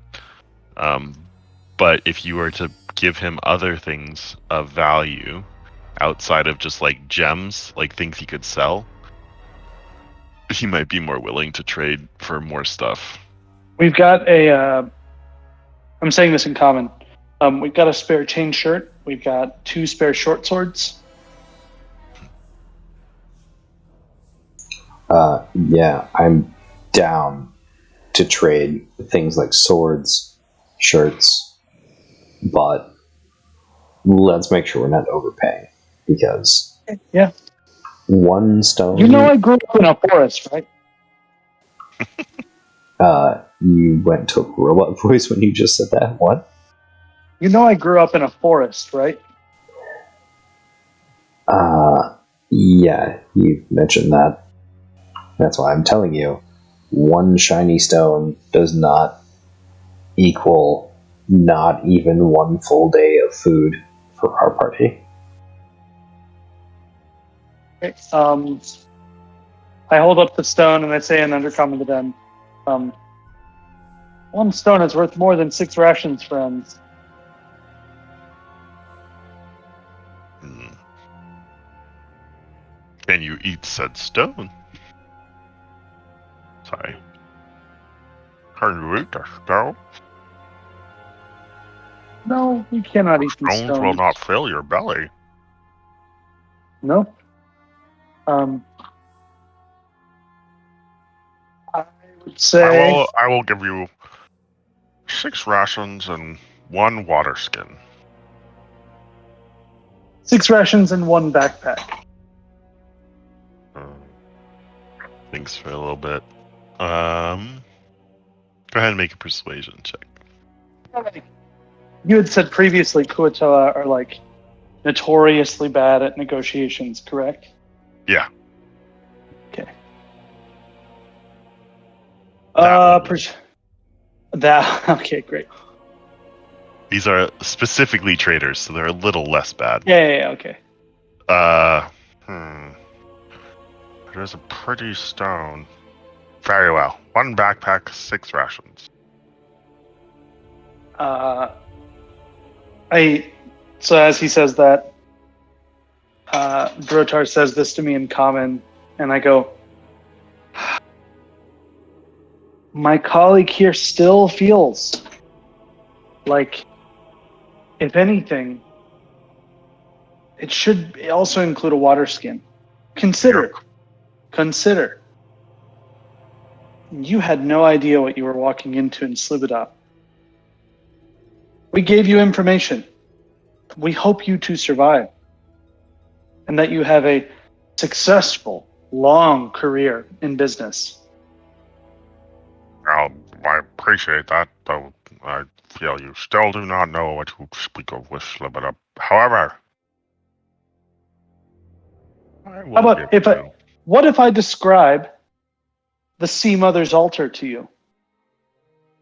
But if you were to give him other things of value outside of just like gems, like things he could sell, he might be more willing to trade for more stuff. We've got a. I'm saying this in common. We've got a spare chain shirt. We've got 2 spare short swords. Yeah, I'm down to trade things like swords, shirts, but let's make sure we're not overpaying, because Yeah. 1 stone. You know, I grew up in a forest, right? You went to a robot voice when you just said that. What? You know, I grew up in a forest, right? Yeah, you mentioned that. That's why I'm telling you, 1 shiny stone does not equal not even 1 full day of food for our party. Okay. I hold up the stone and I say in undercommon to them, 1 stone is worth more than 6 rations, friends. Can you eat said stone? Sorry. Can you eat a stone? No, you cannot eat these Stones will stones. not fill your belly. No. I would say I will give you 6 rations and 1 water skin. 6 rations and 1 backpack. Thanks for a little bit. Go ahead and make a persuasion check. You had said previously Kuatoa are like notoriously bad at negotiations, correct? Yeah. Okay. That Okay, great. These are specifically traders, so they're a little less bad. Yeah, okay. There's a pretty stone. Very well. 1 backpack, 6 rations. So as he says that, Drotar says this to me in common, and I go, my colleague here still feels like, if anything, it should also include a water skin. Consider. You had no idea what you were walking into in Slibadop. We gave you information. We hope you to survive, and that you have a successful, long career in business. Well, I appreciate that, though I feel you still do not know what you speak of with Slibada. However, what if I describe the Sea Mother's altar to you?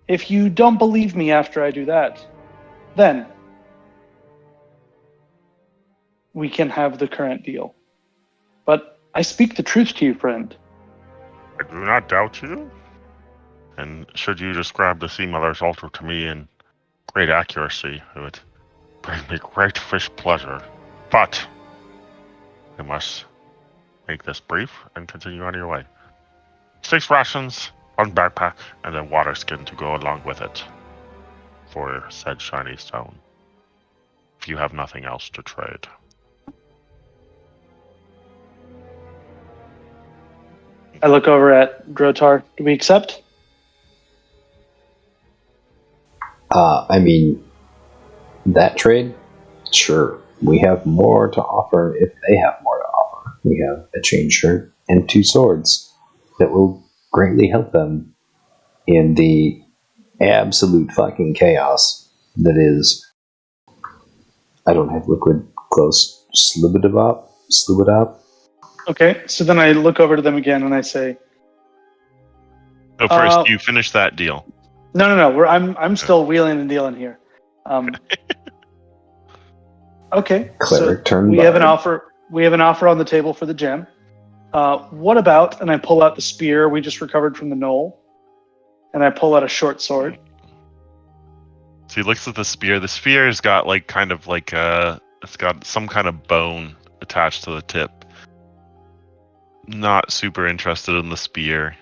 If you don't believe me after I do that, then we can have the current deal. But I speak the truth to you, friend. I do not doubt you. And should you describe the Sea Mother's altar to me in great accuracy, it would bring me great fish pleasure. But you must make this brief and continue on your way. 6 rations, 1 backpack, and then water skin to go along with it for said shiny stone. If you have nothing else to trade. I look over at Drotar. Do we accept? I mean, that trade? Sure. We have more to offer if they have more to offer. We have a chain shirt and 2 swords that will greatly help them in the absolute fucking chaos that is. I don't have liquid close. Slibadop. Okay, so then I look over to them again and I say, So first, you finish that deal. No. I'm still wheeling and dealing here. Okay. Cleric so turn we have an bard. offer. We have an offer on the table for the gem. What about? And I pull out the spear we just recovered from the knoll, and I pull out a short sword. So he looks at the spear. The spear's got like kind of like it's got some kind of bone attached to the tip. Not super interested in the spear.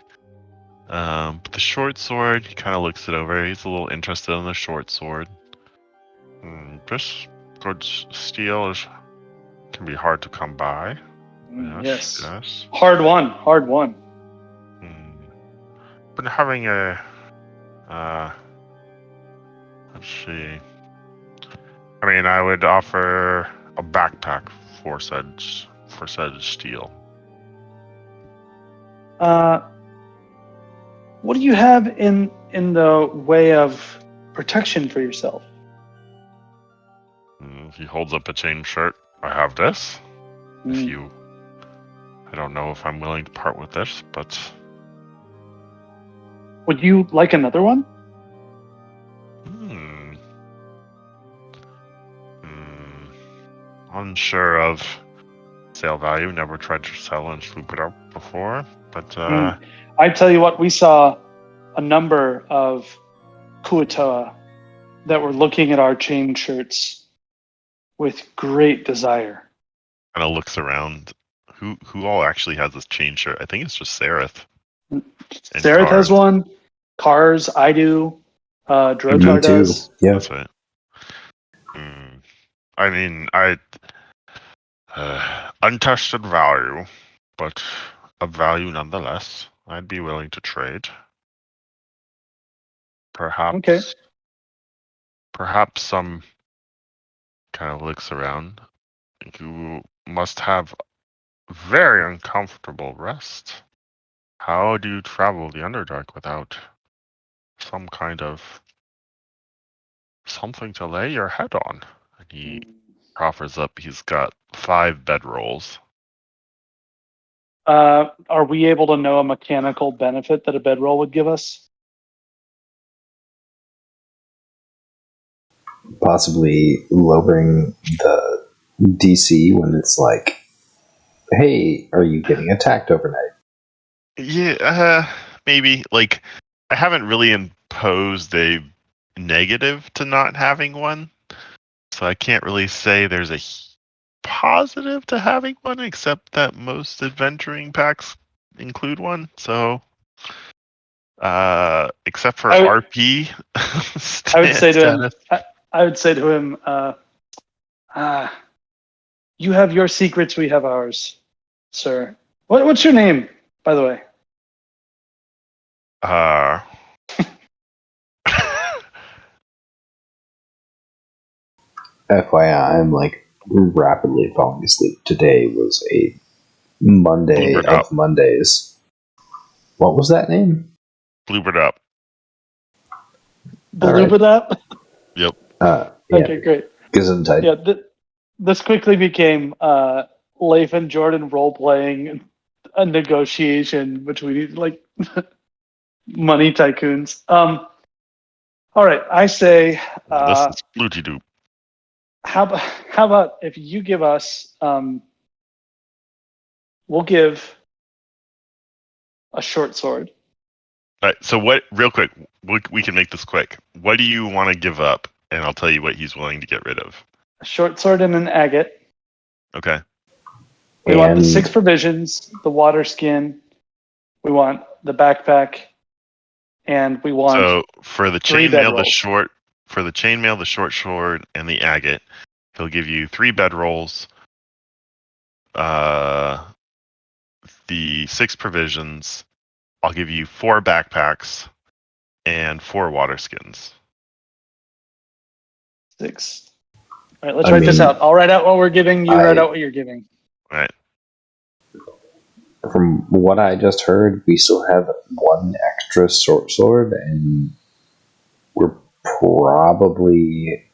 But the short sword, he kind of looks it over. He's a little interested in the short sword. This good steel can be hard to come by. Yes. Yes. Hard one. Hard one. Been having a let's see. I mean, I would offer a backpack for said steel. What do you have in the way of protection for yourself? He holds up a chain shirt. I have this. Mm. I don't know if I'm willing to part with this, but Would you like another one? Unsure of sale value. Never tried to sell and swoop it up before, but I tell you what, we saw a number of Kuatoa that were looking at our chain shirts with great desire. kind of looks around. Who all actually has this chain shirt? I think it's just Sereth. Sareth has one. Cars, I do. Drotar Me too. does. Yeah. That's right. I mean, untested value, but a value nonetheless. I'd be willing to trade. Perhaps. Okay. Perhaps some kind of looks around. You must have very uncomfortable rest. How do you travel the Underdark without some kind of something to lay your head on? And he offers up. He's got 5 bedrolls. Are we able to know a mechanical benefit that a bedroll would give us? Possibly lowering the DC when it's like, hey, are you getting attacked overnight? Yeah, maybe. Like, I haven't really imposed a negative to not having one, so I can't really say there's a positive to having one, except that most adventuring packs include one. So, except for RP, I would say to him, status. I would say to him, you have your secrets, we have ours, sir. What's your name, by the way? FYI, I'm like rapidly falling asleep. Today was a Monday Bluebird of up. Mondays. What was that name? Bluebird up. Bluebird up? Yep. Yeah. Okay, great. Gesundheit. Yeah, this quickly became Leif and Jordan role-playing a negotiation between, like, money tycoons. All right, I say... This is Flooty Doop. How about if you give us, we'll give a short sword. All right, so what, real quick, we can make this quick. What do you want to give up? And I'll tell you what he's willing to get rid of. A short sword and an agate. Okay. We want the 6 provisions, the water skin. We want the backpack, and we want. So for the chainmail, the short sword, and the agate, he'll give you 3 bedrolls. The 6 provisions. I'll give you 4 backpacks and 4 water skins. 6. All right, let's write this out. I'll write out what we're giving. You write out what you're giving. All right. From what I just heard, we still have 1 extra short sword, and we're probably...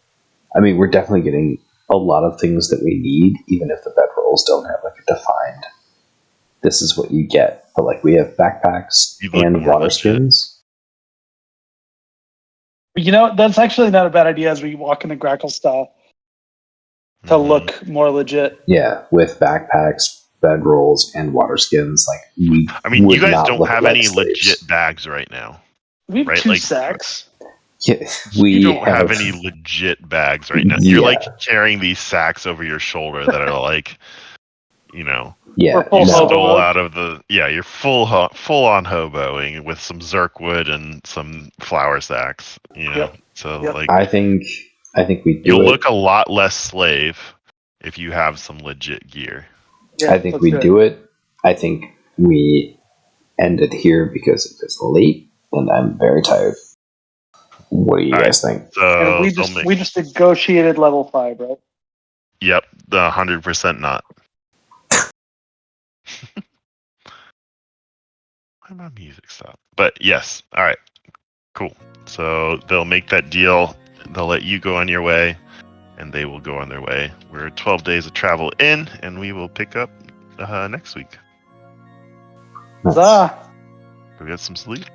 I mean, we're definitely getting a lot of things that we need, even if the bedrolls don't have like a defined... This is what you get. But like, we have backpacks and water skins. You know, that's actually not a bad idea as we walk into Grackle style. to Mhm. look more legit. Yeah, with backpacks, bedrolls, and water skins, like we I mean, you would guys not don't look have like any slaves. legit bags right now, We have right? 2 Like, sacks. Yeah, you we don't have have any legit bags right now. You're yeah, like carrying these sacks over your shoulder that are like, you know, yeah. We're full you hobo stole mode. out of the you're full on hoboing with some zerkwood and some flour sacks, you know. Yep. So Yep. like I think we do you'll it. look a lot less slave if you have some legit gear. Yeah, I think let's we do it. do it. I think we end it here because it is late and I'm very tired. What do you All right. guys think? And So we they'll make just negotiated level 5, right? yep, the 100% not. Why my music stop? But yes, all right, cool. So they'll make that deal. They'll let you go on your way, and they will go on their way. We're 12 days of travel in, and we will pick up next week. Nice. Huzzah! Go get some sleep.